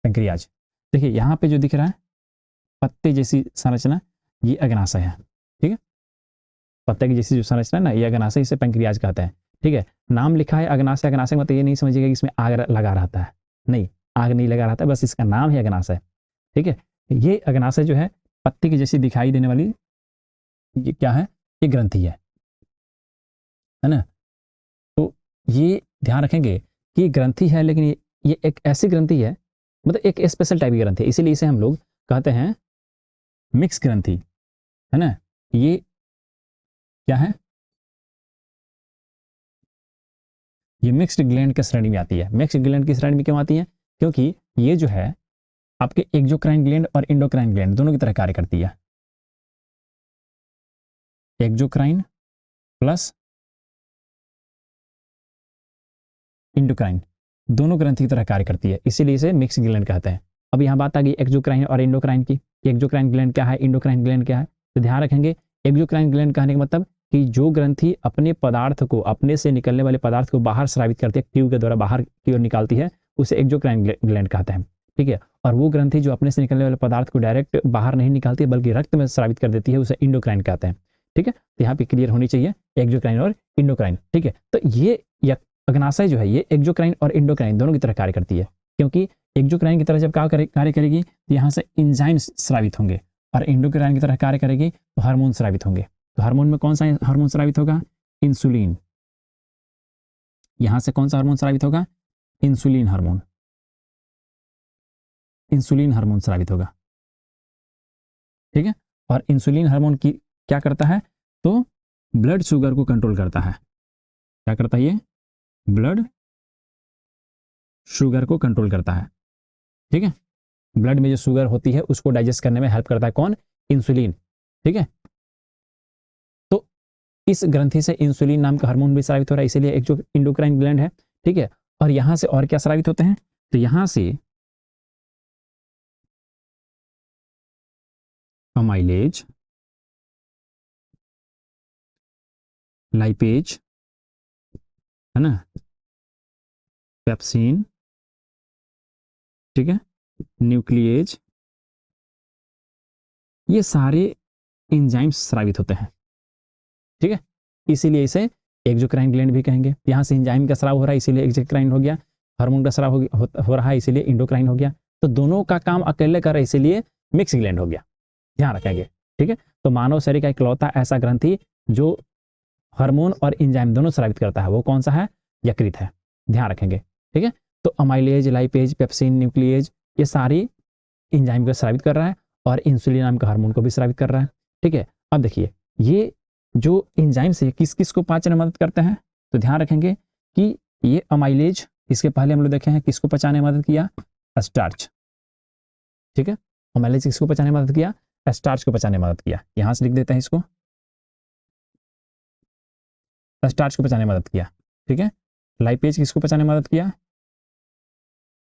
पैंक्रियाज। देखिए यहाँ पे जो दिख रहा है पत्ते जैसी संरचना, ये अग्नाशय है। ठीक है, पत्ते की जैसी जो संरचना है ना, ये अग्नाशय, इसे पैंक्रियाज कहते हैं। ठीक है, नाम लिखा है अग्नाशय। अग्नाशय मतलब ये नहीं समझिएगा कि इसमें आग लगा रहता है, नहीं, आग नहीं लगा रहता है, बस इसका नाम है अग्नाशय। ठीक है, ये अग्नाशय जो है पत्ते की जैसी दिखाई देने वाली, ये क्या है? ये ग्रंथि है ना। तो ये ध्यान रखेंगे कि ग्रंथि है, लेकिन ये एक ऐसी ग्रंथि है, मतलब एक स्पेशल टाइप की ग्रंथि है, इसीलिए इसे हम लोग कहते हैं मिक्स ग्रंथि, है ना। ये क्या है? ये मिक्स्ड ग्लैंड के श्रेणी में आती है। मिक्स्ड ग्लैंड की श्रेणी में क्यों आती है? क्योंकि ये जो है आपके एक्सोक्राइन ग्लैंड और इंडोक्राइन ग्लैंड दोनों की तरह कार्य करती है। एक्सोक्राइन प्लस इंडोक्राइन दोनों ग्रंथि की तरह कार्य करती है, इसीलिए इसे मिक्स ग्लैंड कहते हैं। अब यहाँ बात आ गई एक्सोक्राइन और इंडोक्राइन की। एक्सोक्राइन ग्लैंड क्या है, इंडोक्राइन ग्लैंड क्या है, तो ध्यान रखेंगे एक्सोक्राइन ग्लैंड कहने का मतलब कि जो ग्रंथि अपने पदार्थ को, अपने से निकलने वाले पदार्थ को बाहर स्रावित करती है, ट्यूब के द्वारा बाहर की ओर निकालती है, उसे एक्सोक्राइन ग्लैंड कहते हैं। ठीक है, और वो ग्रंथि जो अपने से निकलने वाले पदार्थ को डायरेक्ट बाहर नहीं निकालती है बल्कि रक्त में स्रावित कर देती है, उसे इंडोक्राइन कहते हैं। ठीक है, तो यहाँ पे क्लियर होनी चाहिए एक्सोक्राइन और इंडोक्राइन। ठीक है, तो ये अग्नाशय जो है ये एक्सोक्राइन और इंडोक्राइन दोनों की तरह कार्य करती है, क्योंकि एक्सोक्राइन की तरह जब कार्य करेगी तो यहाँ से एंजाइम स्रावित होंगे, और इंडोक्राइन की तरह कार्य करेगी तो हार्मोन स्रावित होंगे। तो हार्मोन में कौन सा हार्मोन स्रावित होगा, इंसुलिन। यहां से कौन सा हार्मोन स्रावित होगा, इंसुलिन हार्मोन, इंसुलिन हार्मोन स्रावित होगा। ठीक है, और इंसुलिन हार्मोन की क्या करता है, तो ब्लड शुगर को कंट्रोल करता है। क्या करता है ये, ब्लड शुगर को कंट्रोल करता है। ठीक है, ब्लड में जो शुगर होती है उसको डाइजेस्ट करने में हेल्प करता है कौन, इंसुलिन। ठीक है, तो इस ग्रंथि से इंसुलिन नाम का हार्मोन भी स्रावित हो रहा है, इसीलिए एक जो इंडोक्राइन ग्लैंड है। ठीक है, और यहां से और क्या स्रावित होते हैं, तो यहां से अमाइलेज, लाइपेज, है ना, पेप्सिन, ठीक है, न्यूक्लिएज, ये सारे एंजाइम्स स्रावित होते हैं। ठीक है, इसीलिए इसे एक्सोक्राइन ग्लैंड भी कहेंगे। यहां से एंजाइम का स्राव हो रहा है इसीलिए एक्सोक्राइन हो गया, हार्मोन का स्राव हो रहा है इसीलिए इंडोक्राइन हो गया। तो दोनों का काम अकेले कर रहे इसीलिए मिक्स ग्लैंड हो गया, ध्यान रखेंगे। ठीक है, तो मानव शरीर का इकलौता ऐसा ग्रंथि जो हार्मोन और एंजाइम दोनों स्रावित करता है वो कौन सा है, यकृत है, ध्यान रखेंगे। ठीक है, तो अमाइलेज, लाइपेज, पेप्सिन, न्यूक्लिएज ये सारी एंजाइम को स्रावित कर रहा है और इंसुलिन नाम का हार्मोन को भी स्रावित कर रहा है। ठीक है, अब देखिए ये जो एंजाइम्स है किस किस को पाचन में मदद करते हैं, तो ध्यान रखेंगे कि ये अमाइलेज, इसके पहले हम लोग देखे हैं किसको पचाने में मदद किया, स्टार्च। ठीक है, अमाइलेज किसको पचाने में मदद किया, स्टार्च को पचाने में मदद किया। यहां से लिख देते हैं इसको, स्टार्च को पचाने में मदद किया। ठीक है, लाइपेज किसको पचाने में मदद किया,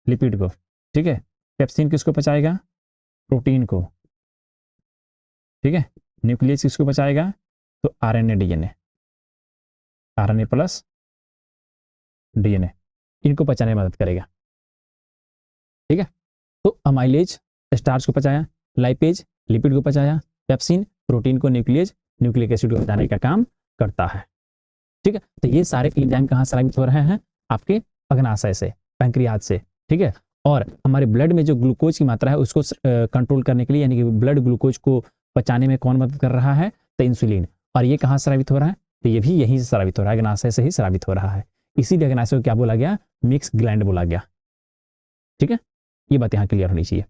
लिपिड को। ठीक है, पेप्सिन किसको पचाएगा, प्रोटीन को। ठीक है, न्यूक्लियस किसको पचाएगा, तो RNA DNA, RNA plus DNA, इनको पचाने में मदद करेगा। ठीक है, तो अमाइलेज स्टार्च को पचाया, लाइपेज लिपिड को पचाया, पेप्सिन प्रोटीन को, न्यूक्लियस न्यूक्लिक एसिड को पचाने का काम करता है। ठीक है, तो ये सारे एंजाइम कहाँ स्रावित हो रहे हैं, आपके अग्नाशय से, पैंक्रियाज से। ठीक है, और हमारे ब्लड में जो ग्लूकोज की मात्रा है उसको कंट्रोल करने के लिए, यानी कि ब्लड ग्लूकोज को पचाने में कौन मदद कर रहा है, तो इंसुलिन। और ये कहाँ स्रावित हो रहा है, तो ये भी यहीं से स्रावित हो रहा है, अग्नाशय से ही स्रावित हो रहा है। इसीलिए अग्नाशय को क्या बोला गया, मिक्स ग्लैंड बोला गया। ठीक है, ये बात यहाँ क्लियर होनी चाहिए।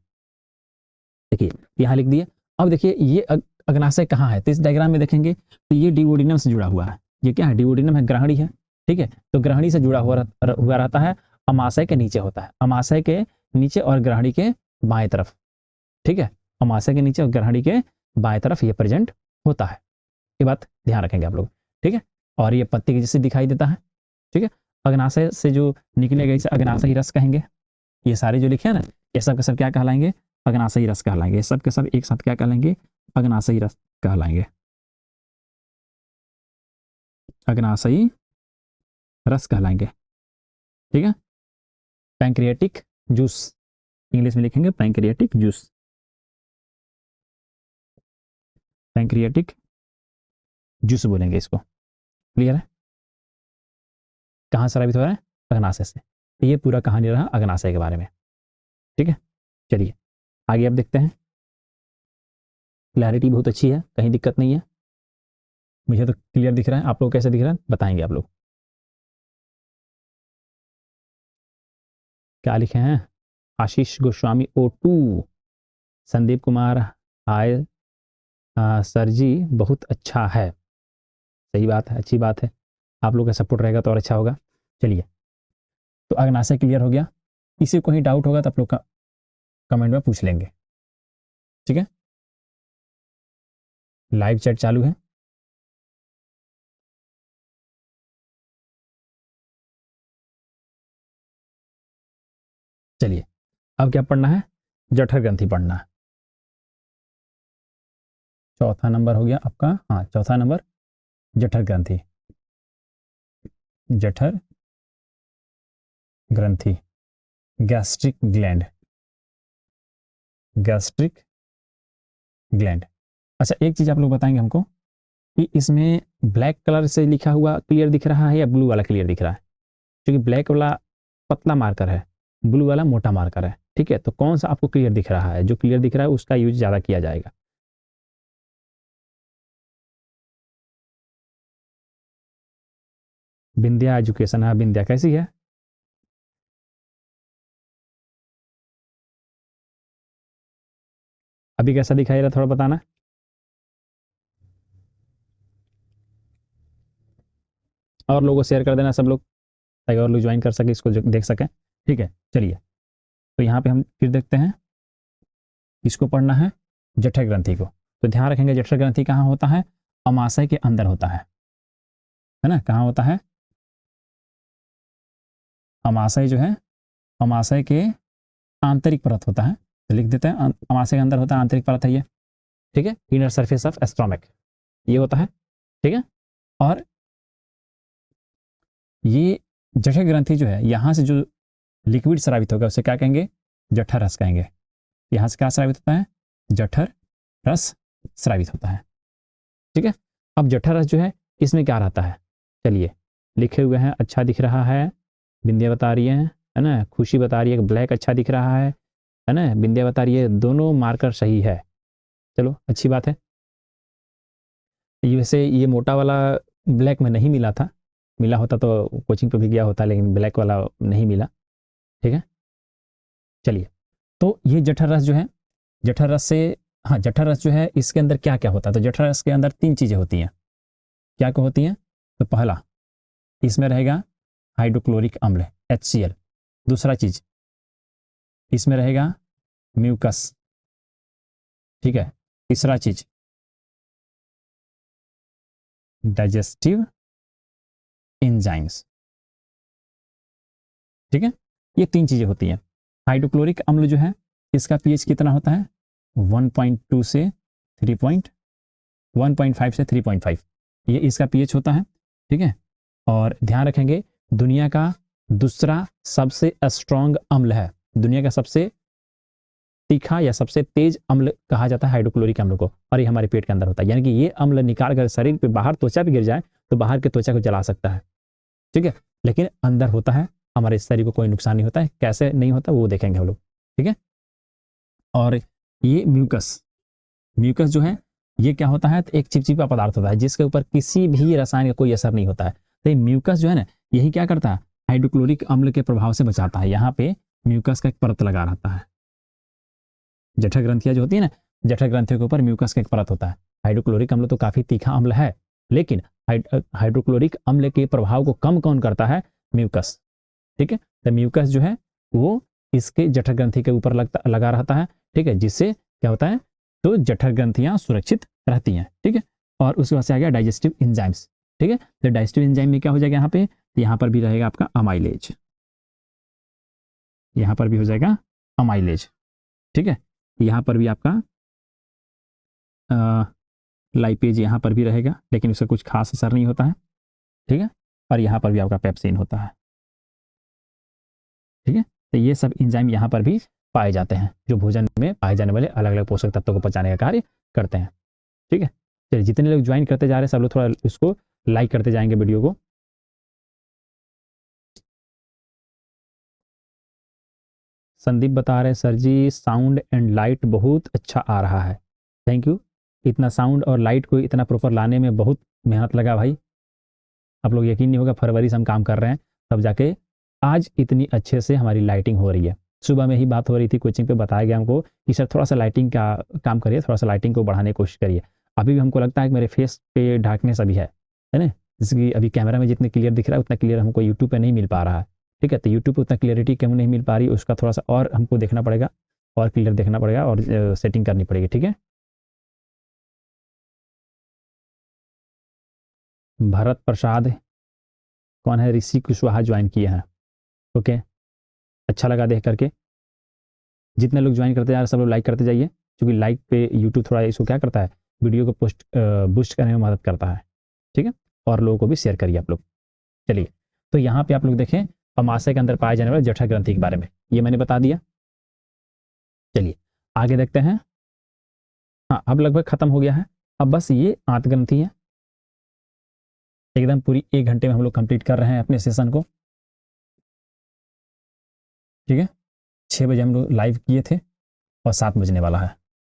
देखिए यहाँ लिख दिए। अब देखिए ये अग्नाशय कहाँ है, तो इस डायग्राम में देखेंगे तो ये डिवोडिनम से जुड़ा हुआ है। ये क्या है, डिवोडिनम है, ग्रहणी है। ठीक है, तो ग्रहणी से जुड़ा हुआ रहता है, अमाशय के नीचे होता है, अमाशय के नीचे और ग्रहणी के बाएं तरफ। ठीक है, अमाशय के नीचे और ग्रहणी के बाएं तरफ ये प्रेजेंट होता है। ये बात ध्यान रखेंगे आप लोग। ठीक है, और ये पत्ती के जैसे दिखाई देता है। ठीक है, अग्नाशय से जो निकलेगा इसे अग्नाशयी रस कहेंगे। ये सारे जो लिखे हैं ना, ये सब के सब क्या कहलाएंगे, अग्नाशयी रस कहलाएंगे। सब के सब एक साथ क्या कहलाएंगे, अग्नाशयी रस कहलाएंगे, अग्नाशयी रस कहलाएंगे। ठीक है, पैंक्रियाटिक जूस, इंग्लिश में लिखेंगे पैंक्रियाटिक जूस, पैंक्रियाटिक जूस बोलेंगे इसको। क्लियर है, कहाँ स्रावित हो रहा है, अग्नाशय से। तो ये पूरा कहानी रहा अग्नाशय के बारे में। ठीक है, चलिए आगे अब देखते हैं। क्लैरिटी बहुत अच्छी है, कहीं दिक्कत नहीं है, मुझे तो क्लियर दिख रहा है। आप लोग कैसे दिख रहा है बताएंगे आप लोग। क्या लिखे हैं, Ashish Goswami O2, Sandeep Kumar hi sir ji बहुत अच्छा है। सही बात है, अच्छी बात है, आप लोग का सपोर्ट रहेगा तो और अच्छा होगा। चलिए, तो अग्नाशय क्लियर हो गया। किसी को कहीं डाउट होगा तो आप लोग का कमेंट में पूछ लेंगे। ठीक है, लाइव चैट चालू है। चलिए अब क्या पढ़ना है, जठर ग्रंथि पढ़ना है। चौथा नंबर हो गया आपका, हाँ चौथा नंबर जठर ग्रंथि। जठर ग्रंथि, गैस्ट्रिक ग्लैंड, गैस्ट्रिक ग्लैंड। अच्छा एक चीज आप लोग बताएंगे हमको कि इसमें ब्लैक कलर से लिखा हुआ क्लियर दिख रहा है या ब्लू वाला क्लियर दिख रहा है? क्योंकि ब्लैक वाला पतला मार्कर है, ब्लू वाला मोटा मार्कर है, ठीक है, तो कौन सा आपको क्लियर दिख रहा है? जो क्लियर दिख रहा है उसका यूज ज्यादा किया जाएगा। विंध्या एजुकेशन, हाँ विंध्या कैसी है? अभी कैसा दिखाई रहा थोड़ा बताना। और लोगों को शेयर कर देना सब लोग, ताकि और लोग ज्वाइन कर सके, इसको देख सकें। ठीक है चलिए, तो यहाँ पे हम फिर देखते हैं किसको पढ़ना है, जठर ग्रंथि को। तो ध्यान रखेंगे जठर ग्रंथि कहाँ होता है, अमाशय के अंदर होता है ना, कहाँ होता है, अमाशय जो है, अमाशय के आंतरिक परत होता है, तो लिख देते हैं अमाशय के अंदर होता है, आंतरिक परत है ये, ठीक है, इनर सरफेस ऑफ स्टोमक ये होता है, ठीक है। और ये जठर ग्रंथि जो है, यहाँ से जो लिक्विड स्रावित होगा उसे क्या कहेंगे, जठर रस कहेंगे। यहाँ से क्या स्रावित होता है, जठर रस स्रावित होता है, ठीक है। अब जठर रस जो है इसमें क्या रहता है, चलिए लिखे हुए हैं, अच्छा दिख रहा है, बिंदिया बता रही है ना, खुशी बता रही है ब्लैक अच्छा दिख रहा है ना, बिंदिया बता रही है दोनों मार्कर सही है, चलो अच्छी बात है। ये वैसे ये मोटा वाला ब्लैक में नहीं मिला था, मिला होता तो कोचिंग पे भी गया होता, लेकिन ब्लैक वाला नहीं मिला, ठीक है। चलिए, तो ये जठर रस जो है, जठर रस से, हाँ जठर रस जो है इसके अंदर क्या क्या होता है, तो जठर रस के अंदर तीन चीजें होती हैं, क्या क्या होती हैं, तो पहला इसमें रहेगा हाइड्रोक्लोरिक अम्ल HCl, दूसरा चीज इसमें रहेगा म्यूकस, ठीक है, तीसरा चीज डाइजेस्टिव एंजाइम्स, ठीक है, ये तीन चीजें होती हैं। हाइड्रोक्लोरिक अम्ल जो है इसका पीएच कितना होता है, 1.2 से 1.5 से 3.5, ये इसका पीएच होता है, ठीक है। और ध्यान रखेंगे दुनिया का दूसरा सबसे स्ट्रॉन्ग अम्ल है, दुनिया का सबसे तीखा या सबसे तेज अम्ल कहा जाता है हाइड्रोक्लोरिक अम्ल को, और ये हमारे पेट के अंदर होता है, यानी कि ये अम्ल निकाल कर शरीर पे बाहर त्वचा पे गिर जाए तो बाहर के त्वचा को जला सकता है, ठीक है, लेकिन अंदर होता है, हमारे शरीर को कोई नुकसान नहीं होता है, कैसे नहीं होता वो देखेंगे हम लोग, ठीक है। और ये म्यूकस, म्यूकस जो है ये क्या होता है, तो एक चिपचिपा पदार्थ होता है जिसके ऊपर किसी भी रसायन का कोई असर नहीं होता है, तो ये म्यूकस जो है ना यही क्या करता है, हाइड्रोक्लोरिक अम्ल के प्रभाव से बचाता है, यहाँ पे म्यूकस का एक परत लगा रहता है, जठर ग्रंथियां जो होती है ना, जठर ग्रंथियों के ऊपर म्यूकस का एक परत होता है। हाइड्रोक्लोरिक अम्ल तो काफी तीखा अम्ल है, लेकिन हाइड्रोक्लोरिक अम्ल के प्रभाव को कम कौन करता है, म्यूकस, ठीक है। तो म्यूकस जो है वो इसके जठर ग्रंथि के ऊपर लगा रहता है, ठीक है, जिससे क्या होता है, तो जठर ग्रंथियां सुरक्षित रहती हैं, ठीक है। और उसके बाद से आ गया डाइजेस्टिव एंजाइम्स, ठीक है, तो डाइजेस्टिव एंजाइम में क्या हो जाएगा, यहाँ पर भी रहेगा आपका अमाइलेज, यहाँ पर भी हो जाएगा अमाइलेज, ठीक है, यहाँ पर भी आपका लाइपेज यहाँ पर भी रहेगा, लेकिन उसका कुछ खास असर नहीं होता है, ठीक है, और यहाँ पर भी आपका पेप्सिन होता है, ठीक है। तो ये सब एंजाइम यहाँ पर भी पाए जाते हैं, जो भोजन में पाए जाने वाले अलग अलग पोषक तत्वों को पचाने का कार्य करते हैं, ठीक है। चलिए जितने लोग ज्वाइन करते जा रहे हैं सब लोग थोड़ा इसको लाइक करते जाएंगे वीडियो को। संदीप बता रहे sir ji sound and light बहुत अच्छा आ रहा है, थैंक यू। इतना साउंड और लाइट को इतना प्रॉपर लाने में बहुत मेहनत लगा भाई, आप लोग यकीन नहीं होगा, फरवरी से हम काम कर रहे हैं तब जाके आज इतनी अच्छे से हमारी लाइटिंग हो रही है। सुबह में ही बात हो रही थी कोचिंग पे, बताया गया हमको कि सर थोड़ा सा लाइटिंग का काम करिए, थोड़ा सा लाइटिंग को बढ़ाने की कोशिश करिए। अभी भी हमको लगता है कि मेरे फेस पे डार्कनेस अभी है ना, जैसे कि अभी कैमरा में जितने क्लियर दिख रहा है उतना क्लियर हमको यूट्यूब पे नहीं मिल पा रहा है, ठीक है। तो यूट्यूब पे उतना क्लियरिटी क्यों नहीं मिल पा रही, उसका थोड़ा सा और हमको देखना पड़ेगा, और क्लियर देखना पड़ेगा, और सेटिंग करनी पड़ेगी, ठीक है। भरत प्रसाद कौन है, ऋषि कुशवाहा ज्वाइन किए हैं, ओके, अच्छा लगा देख करके। जितने लोग ज्वाइन करते जा रहे हैं सब लोग लाइक करते जाइए, क्योंकि लाइक पे यूट्यूब थोड़ा इसको क्या करता है, वीडियो को बूस्ट करने में मदद करता है। ठीक है, और लोगों को भी शेयर करिए आप लोग। चलिए, तो यहाँ पे आप लोग देखें अमाशय के अंदर पाए जाने वाले जठर ग्रंथि के बारे में ये मैंने बता दिया। चलिए आगे देखते हैं। हाँ, अब लगभग खत्म हो गया है, अब बस ये आंत ग्रंथि है। एकदम पूरी 1 घंटे में हम लोग कंप्लीट कर रहे हैं अपने सेशन को। ठीक है, 6 बजे हम लोग लाइव किए थे और 7 बजने वाला है।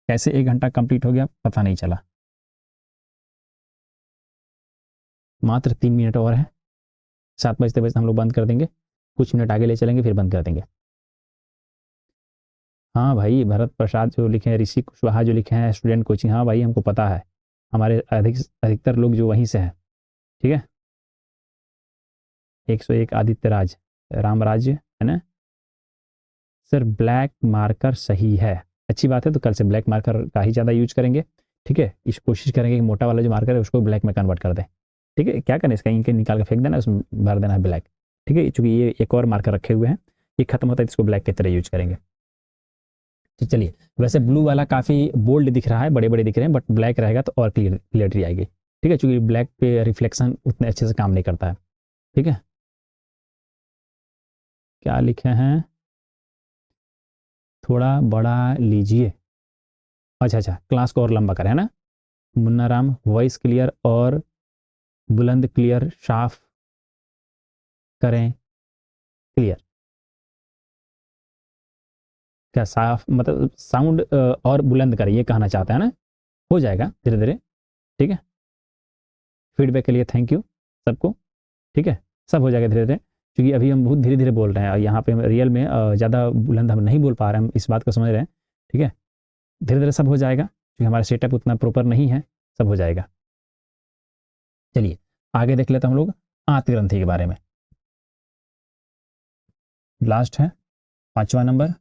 कैसे 1 घंटा कंप्लीट हो गया पता नहीं चला। मात्र 3 मिनट और है, 7 बजते बजते हम लोग बंद कर देंगे, कुछ मिनट आगे ले चलेंगे फिर बंद कर देंगे। हाँ भाई, भरत प्रसाद जो लिखे हैं, ऋषि कुशवाहा जो लिखे हैं स्टूडेंट कोचिंग, हाँ भाई हमको पता है, हमारे अधिकतर लोग जो वहीं से हैं। ठीक है, 101 आदित्य राज रामराज है ना सर, ब्लैक मार्कर सही है, अच्छी बात है। तो कल से ब्लैक मार्कर का ही ज़्यादा यूज करेंगे। ठीक है, इस कोशिश करेंगे कि मोटा वाला जो मार्कर है उसको ब्लैक में कन्वर्ट कर दें। ठीक है, क्या करना है, इसका इंक निकाल के फेंक देना, उसमें भर देना है ब्लैक। ठीक है, चूंकि ये एक और मार्कर रखे हुए हैं, ये खत्म होता है इसको ब्लैक की तरह यूज करेंगे। तो चलिए, वैसे ब्लू वाला काफ़ी बोल्ड दिख रहा है, बड़े बड़े दिख रहे हैं, बट ब्लैक रहेगा तो और क्लियरिटी आएगी। ठीक है, चूंकि ब्लैक पे रिफ्लेक्शन उतने अच्छे से काम नहीं करता है। ठीक है, क्या लिखे हैं, थोड़ा बड़ा लीजिए। अच्छा अच्छा, क्लास को और लंबा करें है ना। मुन्ना राम, वॉइस क्लियर और बुलंद क्लियर साफ करें, क्लियर क्या साफ मतलब साउंड और बुलंद करें ये कहना चाहते हैं ना, हो जाएगा धीरे धीरे। ठीक है, फीडबैक के लिए थैंक यू सबको। ठीक है, सब हो जाएगा धीरे धीरे, क्योंकि अभी हम बहुत धीरे धीरे बोल रहे हैं और यहाँ पे हम रियल में ज़्यादा बुलंद हम नहीं बोल पा रहे हैं, हम इस बात को समझ रहे हैं। ठीक है, धीरे धीरे सब हो जाएगा, क्योंकि हमारा सेटअप उतना प्रॉपर नहीं है, सब हो जाएगा। चलिए आगे देख लेते हैं हम लोग आंत ग्रंथि के बारे में। लास्ट है 5वां नंबर,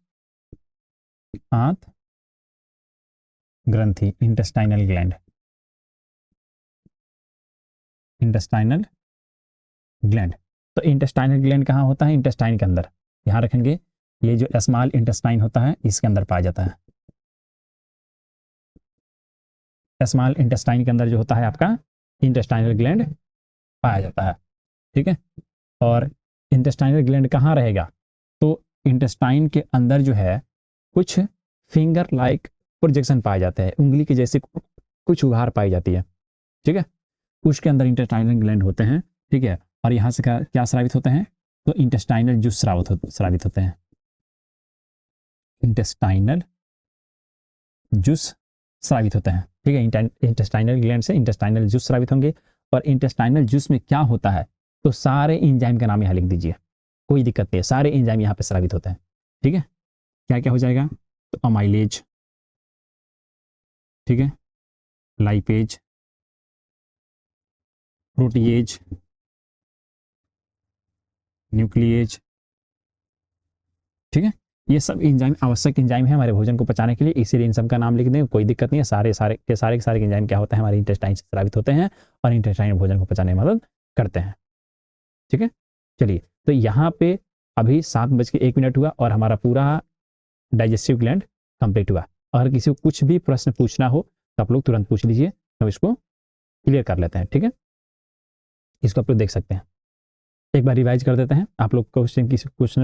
आंत ग्रंथि, इंटेस्टाइनल ग्लैंड। इंटेस्टाइनल ग्लैंड, तो इंटेस्टाइनल ग्लैंड कहाँ होता है, इंटेस्टाइन के अंदर। ध्यान रखेंगे ये जो स्मॉल इंटेस्टाइन होता है इसके अंदर पाया जाता है। स्मॉल इंटेस्टाइन के अंदर जो होता है आपका इंटेस्टाइनल ग्लैंड पाया जाता है। ठीक है, और इंटेस्टाइनल ग्लैंड कहाँ रहेगा, तो इंटेस्टाइन के अंदर जो है कुछ फिंगर लाइक प्रोजेक्शन पाए जाते हैं, उंगली के जैसे कुछ उभार पाई जाती है। ठीक है, उसके अंदर इंटेस्टाइनल ग्लैंड होते हैं। ठीक है, और यहाँ से क्या स्रावित होते हैं, तो इंटेस्टाइनल जूस स्रावित होते हैं। इंटेस्टाइनल जूस स्रावित होते हैं। ठीक है, इंटेस्टाइनल ग्लैंड से इंटेस्टाइनल जूस स्रावित होंगे, और इंटेस्टाइनल जूस में क्या होता है, तो सारे एंजाइम का नाम यहाँ लिख दीजिए, कोई दिक्कत नहीं है, सारे एंजाइम यहाँ पे स्रावित होते हैं। ठीक है, क्या क्या हो जाएगा, तो अमाइलेज, ठीक है, लाइपेज, प्रोटीएज, न्यूक्लिएज। ठीक है, ये सब एंजाइम आवश्यक एंजाइम है हमारे भोजन को पचाने के लिए, इसीलिए इन सब का नाम लिख दें, कोई दिक्कत नहीं है। सारे एंजाइम क्या होते हैं, हमारे इंटेस्टाइन से स्रावित होते हैं और इंटेस्टाइन भोजन को पचाने में मदद करते हैं। ठीक है, चलिए, तो यहाँ पे अभी 7:01 हुआ और हमारा पूरा डाइजेस्टिव ग्लैंड कंप्लीट हुआ। अगर किसी को कुछ भी प्रश्न पूछना हो तो आप लोग तुरंत पूछ लीजिए, हम इसको क्लियर कर लेते हैं। ठीक है, इसको आप लोग देख सकते हैं। एक बार रिवाइज कर देते हैं, आप लोग क्वेश्चन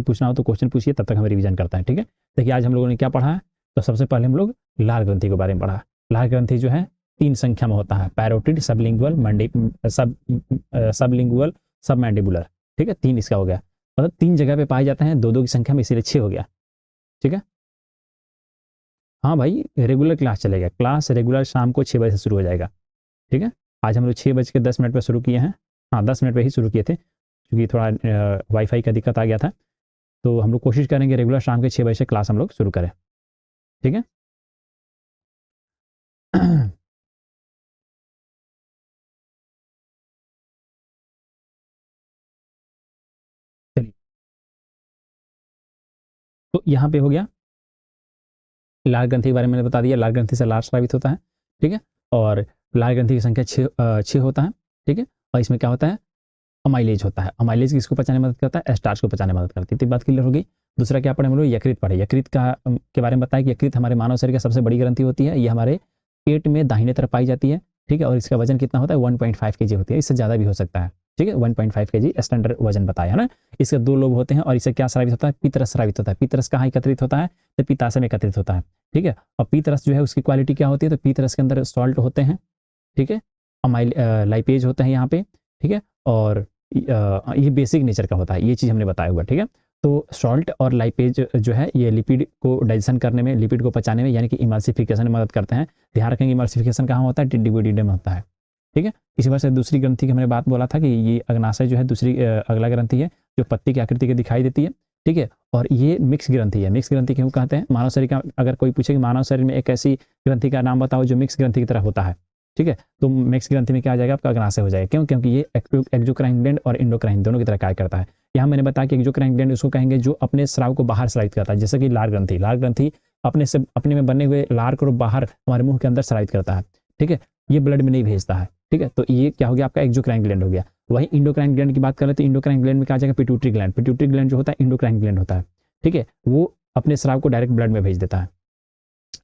पूछना हो तो क्वेश्चन पूछिए, तब तक हम रिवीजन करते हैं। ठीक है, देखिए आज हम लोगों ने क्या पढ़ा है, तो सबसे पहले हम लोग लार ग्रंथि के बारे में पढ़ा। लार ग्रंथि जो है 3 संख्या में होता है, पैरोटिड, सबलिंगुअल, सब मैंडिबुलर। ठीक है, 3 इसका हो गया, मतलब 3 जगह पे पाए जाते हैं, 2-2 की संख्या में, इसीलिए 6 हो गया। ठीक है, हाँ भाई रेगुलर क्लास चलेगा, क्लास रेगुलर शाम को 6 बजे से शुरू हो जाएगा। ठीक है, आज हम लोग 6:10 पर शुरू किए हैं, हाँ 10 मिनट पर ही शुरू किए थे, क्योंकि थोड़ा वाईफाई का दिक्कत आ गया था, तो हम लोग कोशिश करेंगे रेगुलर शाम के 6 बजे से क्लास हम लोग शुरू करें। ठीक है, चलिए, तो यहाँ पे हो गया लाल ग्रंथि के बारे में मैंने बता दिया, लाल ग्रंथि से लार स्रावित होता है। ठीक है, और लाल ग्रंथि की संख्या 6 होता है। ठीक है, और इसमें क्या होता है, अमाइलेज होता है। अमाइलेज किसको पचाने में मदद करता है? स्टार्च को पचाने में मदद करती है। तो बात क्लियर होगी। दूसरा क्या पढ़े हम लोग? यकृत पढ़े। यकृत का के बारे में बताया कि यकृत हमारे मानव शरीर की सबसे बड़ी ग्रंथि होती है। ये हमारे पेट में दाहिने तरफ पाई जाती है, ठीक है, और इसका वजन कितना होता है? 1.5 kg होती है, इससे ज़्यादा भी हो सकता है, ठीक है, 1.5 kg स्टैंडर्ड वजन बताया है ना। इसके 2 लोब होते हैं और इससे क्या स्रावित होता है? पित्तरस स्रावित होता है। पित्तरस कहाँ एकत्रित होता है? तो पित्ताशय में एकत्रित होता है, ठीक है। और पित्तरस जो है उसकी क्वालिटी क्या होती है? तो पित्तरस के अंदर सॉल्ट होते हैं, ठीक है, लाइपेज होते हैं यहाँ पे, ठीक है, और ये बेसिक नेचर का होता है, ये चीज़ हमने बताया हुआ, ठीक है। तो सॉल्ट और लाइपेज जो है ये लिपिड को डाइजेशन करने में, लिपिड को पचाने में यानी कि इमल्सिफिकेशन में मदद करते हैं। ध्यान रखेंगे इमल्सिफिकेशन कहाँ होता है? टिड्डी में होता है, ठीक है। इसी वजह से दूसरी ग्रंथि की हमने बात बोला था कि ये अग्नाशय जो है दूसरी अगला ग्रंथि है जो पत्ती की आकृति की दिखाई देती है, ठीक है, और ये मिक्स ग्रंथि है। मिक्स ग्रंथि क्यों कहते हैं? मानव शरीर का अगर कोई पूछे कि मानव शरीर में एक ऐसी ग्रंथि का नाम बताओ जो मिक्स ग्रंथि की तरह होता है, ठीक है, तो मिक्स ग्रंथि में क्या आ जाएगा? आपका अग्नाशय हो जाएगा। क्यों? क्योंकि ये एक्सोक्राइन ग्लैंड और एंडोक्राइन दोनों की तरह कार्य करता है। यहाँ मैंने बताया कि एक्सोक्राइन ग्लैंड उसको कहेंगे जो अपने स्राव को बाहर स्रावित करता है, जैसे कि लार ग्रंथि। लार ग्रंथि अपने में बने हुए लार को बाहर हमारे मुंह के अंदर स्रावित करता है, ठीक है, ये ब्लड में नहीं भेजता है, ठीक है। तो ये क्या हो गया? आपका एक्सोक्राइन ग्लैंड हो गया। वही इंडोक्राइन ग्लैंड की बात करें तो इंडोक्राइन ग्लैंड में क्या आ जाएगा? Pituitary gland. पिट्यूटरी ग्लैंड जो होता है इंडोक्राइन ग्लैंड होता है, ठीक है, वो अपने स्राव को डायरेक्ट ब्लड में भेज देता है।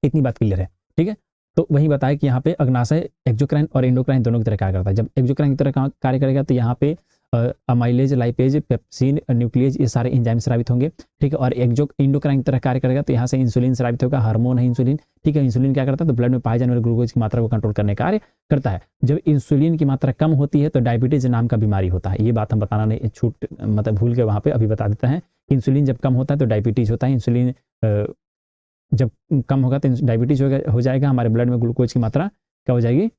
इतनी बात क्लियर है, ठीक है। तो वही बताया कि यहाँ पे अग्नाशय एक्सोक्राइन और एंडोक्राइन दोनों की तरह कार्य करता है। जब एक्सोक्राइन की तरह कार्य करेगा तो यहाँ पे अमाइलेज, लाइपेज, पेप्सिन, न्यूक्लियेज ये सारे एंजाइम स्रावित होंगे, ठीक है। और एंडोक्राइन की तरह कार्य करेगा तो यहाँ से इंसुलिन स्रावित होगा, हार्मोन है इंसुलिन, ठीक है। इंसुलिन क्या करता है? तो ब्लड में पाए जाने वाले ग्लूकोज की मात्रा को कंट्रोल करने का कार्य करता है। जब इंसुलिन की मात्रा कम होती है तो डायबिटीज नाम का बीमारी होता है। ये बात हम बताना नहीं छूट मतलब भूल के वहाँ पे अभी बता देते हैं। इंसुलिन जब कम होता है तो डायबिटीज होता है। इंसुलिन जब कम होगा तो डायबिटीज हो जाएगा। हमारे ब्लड में ग्लूकोज की मात्रा क्या हो जाएगी?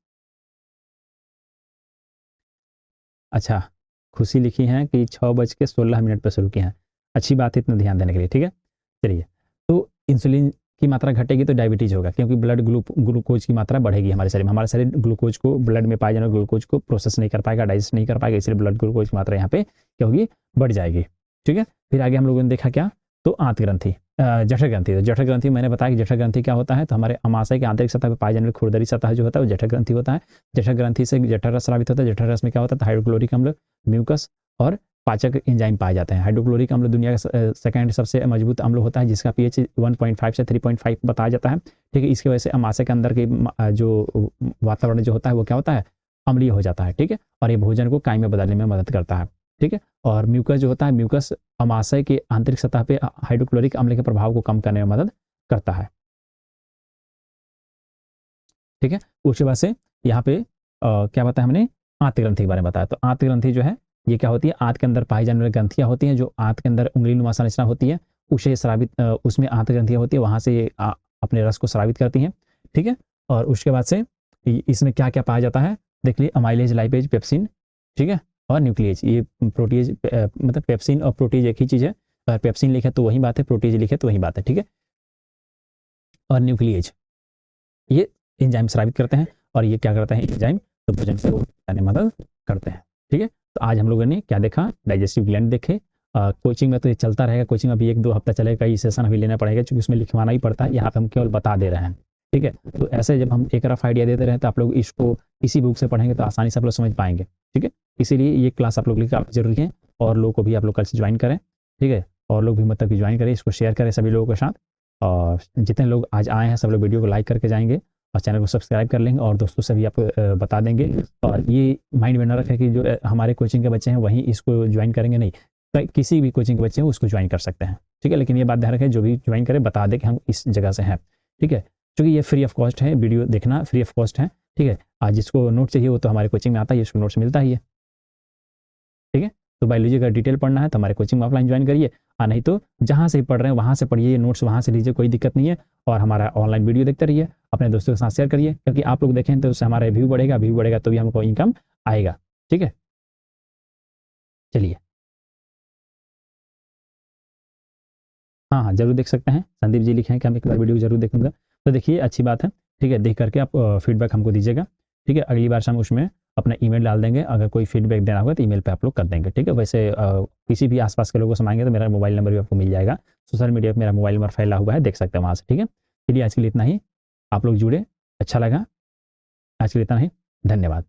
अच्छा, खुशी लिखी है कि 6:16 पर शुरू किया है। अच्छी बात है इतना ध्यान देने के लिए, ठीक है। चलिए, तो इंसुलिन की मात्रा घटेगी तो डायबिटीज होगा क्योंकि ब्लड ग्लूकोज की मात्रा बढ़ेगी हमारे शरीर में। हमारा शरीर ग्लूकोज को, ब्लड में पाए जाने वाले ग्लूकोज को प्रोसेस नहीं कर पाएगा, डाइजेस्ट नहीं कर पाएगा, इसलिए ब्लड ग्लूकोज की मात्रा यहाँ पे क्या होगी? बढ़ जाएगी, ठीक है। फिर आगे हम लोगों ने देखा क्या? तो आंत ग्रंथि, जठर ग्रंथि। तो जठर ग्रंथि मैंने बताया कि जठर ग्रंथि क्या होता है? तो हमारे अमाशय के आंतरिक सतह पर पाए जाने वाली खुरदरी सतह जो होता है वो जठर ग्रंथि होता है। जठर ग्रंथि से जठर रस स्रावित होता है। जठर रस में क्या होता है? हाइड्रोक्लोरिक अम्ल, म्यूकस और पाचक एंजाइम पाए जाते हैं। हाइड्रोक्लोरिक अम्ल दुनिया का सेकंड सबसे मजबूत अम्ल होता है जिसका पीएच 1.5 से 3.5 बताया जाता है, ठीक है। इसकी वजह से अमाशय के अंदर के जो वातावरण जो होता है वो क्या होता है? अम्लीय हो जाता है, ठीक है, और ये भोजन को काई में बदलने में मदद करता है, ठीक है। और म्यूकस जो होता है, म्यूकस अमाशय के आंतरिक सतह पे हाइड्रोक्लोरिक अम्ल के प्रभाव को कम करने में मदद करता है, ठीक है। उसके बाद से यहाँ पे क्या बताया हमने? आंत ग्रंथि के बारे में बताया। तो आंत ग्रंथि जो है ये क्या होती है? आंत के अंदर पाई जाने वाली ग्रंथियां होती हैं जो आंत के अंदर उंगली नुमा संरचना होती है, उसे स्रावित उसमें आंत ग्रंथियां होती है, वहां से ये अपने रस को स्रावित करती हैं, ठीक है। और उसके बाद से इसमें क्या क्या पाया जाता है? देख लीजिए, अमाइलेज, लाइपेज, पेप्सिन, ठीक है, और न्यूक्लियेज। ये प्रोटीज मतलब पेप्सिन और प्रोटीज एक ही चीज है। अगर पेप्सिन लिखे तो वही बात है, प्रोटीज लिखे तो वही बात है, ठीक है। और न्यूक्लियेज ये एंजाइम स्रावित करते हैं और ये क्या करते हैं? एंजाइम तो भोजन को पचाने में मदद करते हैं, ठीक है। तो आज हम लोगों ने क्या देखा? डाइजेस्टिव ग्लैंड देखे। कोचिंग में तो ये चलता रहेगा, कोचिंग अभी 1-2 हफ्ता चलेगा, ये सेशन अभी लेना पड़ेगा क्योंकि उसमें लिखवाना ही पड़ता है। यहाँ पे हम केवल बता दे रहे हैं, ठीक है। तो ऐसे जब हम एक रफ आइडिया देते रहे तो आप लोग इसको इसी बुक से पढ़ेंगे तो आसानी से आप लोग समझ पाएंगे, ठीक है। इसीलिए ये क्लास आप लोग के लिए काफ़ी जरूरी है और लोगों को भी आप लोग कल से ज्वाइन करें, ठीक है। और लोग भी मतलब कि ज्वाइन करें, इसको शेयर करें सभी लोगों के साथ। और जितने लोग आज आए हैं सब लोग वीडियो को लाइक करके जाएंगे और चैनल को सब्सक्राइब कर लेंगे और दोस्तों से भी आप बता देंगे। और ये माइंड में न रखें कि जो हमारे कोचिंग के बच्चे हैं वही इसको ज्वाइन करेंगे, नहीं, तो किसी भी कोचिंग के बच्चे हैं उसको ज्वाइन कर सकते हैं, ठीक है। लेकिन ये बात ध्यान रखें, जो भी ज्वाइन करे बता दे कि हम इस जगह से हैं, ठीक है। क्योंकि ये फ्री ऑफ कॉस्ट है, वीडियो देखना फ्री ऑफ कॉस्ट है, ठीक है। आज जिसको नोट चाहिए वो तो हमारे कोचिंग में आता है, इसको नोट्स मिलता ही है, ठीक है। तो बायोलॉजी का डिटेल पढ़ना है तो हमारे कोचिंग में ऑफलाइन ज्वाइन करिए, और नहीं तो जहाँ से पढ़ रहे हैं वहाँ से पढ़िए, नोट्स वहाँ से लीजिए, कोई दिक्कत नहीं है। और हमारा ऑनलाइन वीडियो देखते रहिए, अपने दोस्तों के साथ शेयर करिए, क्योंकि आप लोग देखें तो उससे हमारा व्यू बढ़ेगा तो भी हमको इनकम आएगा, ठीक है। चलिए, हाँ हाँ जरूर देख सकते हैं। संदीप जी लिखे हैं कि हम एक बार वीडियो जरूर देखूंगा। तो देखिए अच्छी बात है, ठीक है, देख करके आप फीडबैक हमको दीजिएगा, ठीक है। अगली बार से हम उसमें अपना ईमेल डाल देंगे, अगर कोई फीडबैक देना होगा तो ईमेल पे आप लोग कर देंगे, ठीक है। वैसे किसी भी आसपास के लोगों से मांगेंगे तो मेरा मोबाइल नंबर भी आपको मिल जाएगा, सोशल मीडिया पर मेरा मोबाइल नंबर फैला हुआ है, देख सकते हैं वहाँ से, ठीक है। चलिए आज के लिए इतना ही, आप लोग जुड़े, अच्छा लगा, आज के लिए इतना ही, धन्यवाद।